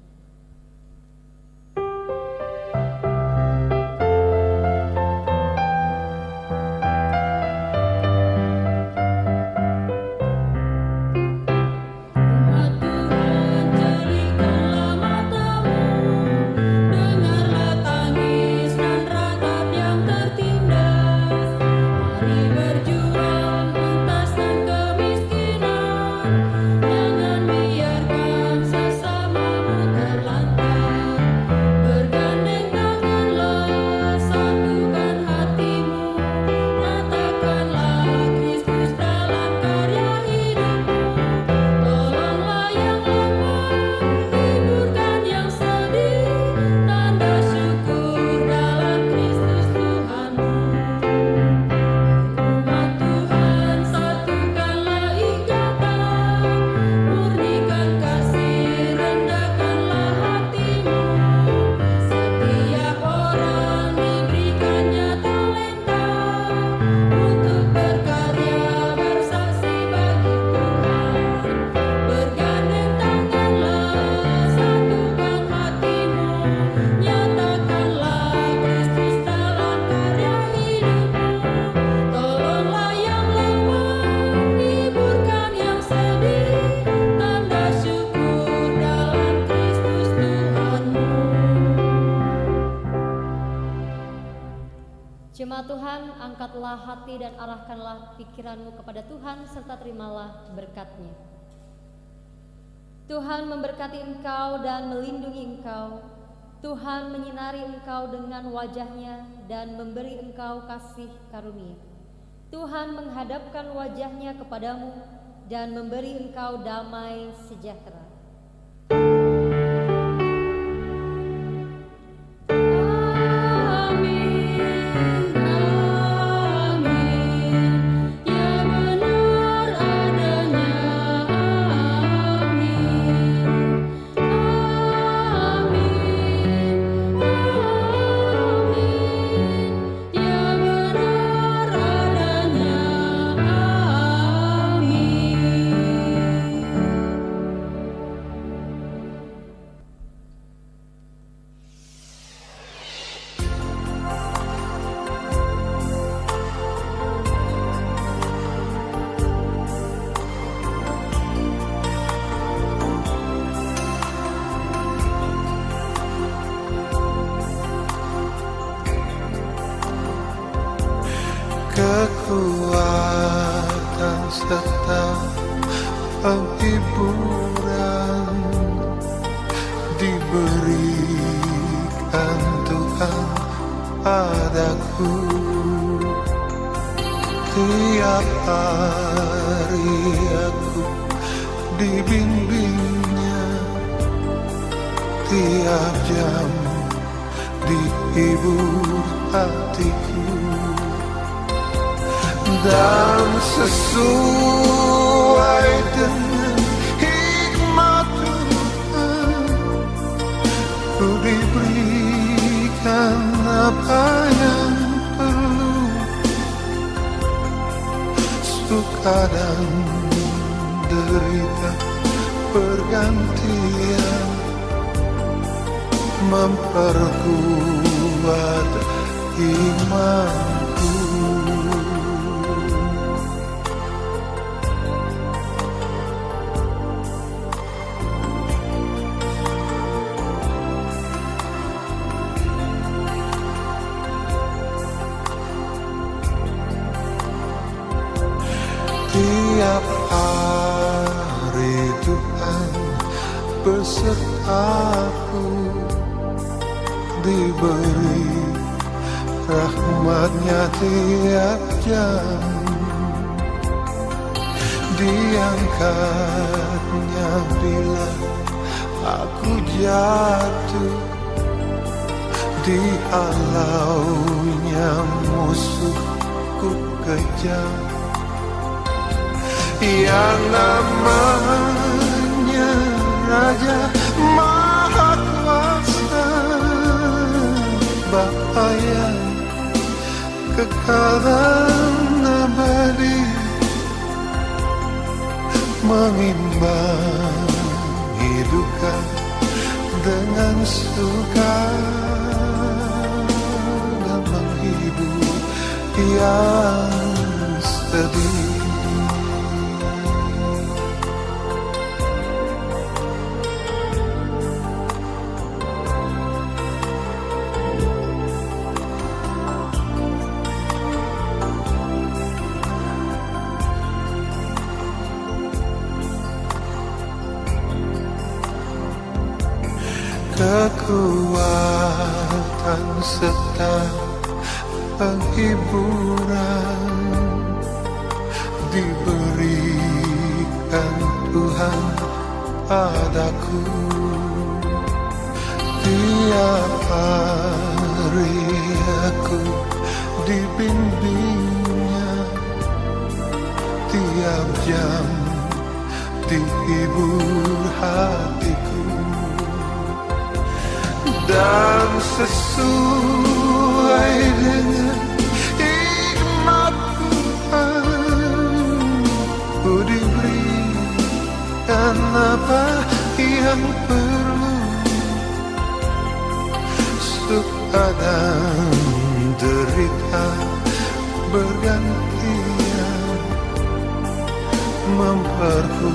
Jangan biarkan sesamamu hati dan arahkanlah pikiranmu kepada Tuhan serta terimalah berkat-Nya. Tuhan memberkati engkau dan melindungi engkau. Tuhan menyinari engkau dengan wajah-Nya dan memberi engkau kasih karunia. Tuhan menghadapkan wajah-Nya kepadamu dan memberi engkau damai sejahtera. Kekuatan serta penghiburan diberikan Tuhan padaku. Tiap hari aku dibimbingnya, tiap jam dihibur hatiku. Dan sesuai dengan hikmat Tuhan, ku diberikan apa yang perlu. Suka dan derita bergantian, memperkuat imanku. Tiap hari Tuhan besertaku, diberi rahmat-Nya tiap jam, diangkat-Nya bila aku jatuh, dihalau-Nya musuhku kejam. Yang namanya Raja Maha Kuasa, Bapa yang kekal dan abadi, mengimbangi duka dengan suka dan menghibur yang sedih. Kekuatan serta penghiburan diberikan Tuhan padaku. Tiap hari aku dibimbingnya, tiap jam dihibur hatiku. Dan sesuai dengan hikmat Tuhan, ku diberikan apa yang perlu. Suka dan derita bergantian, memperkuat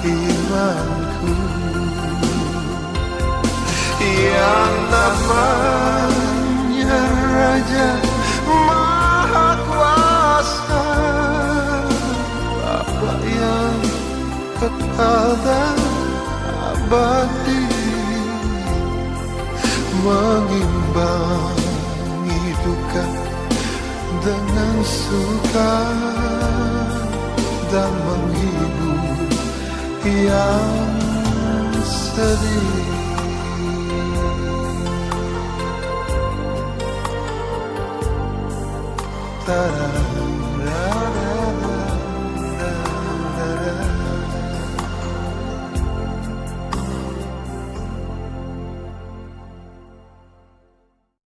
imanku. Yang namanya Raja dengan suka dan menghibur yang sedih. Ta-da.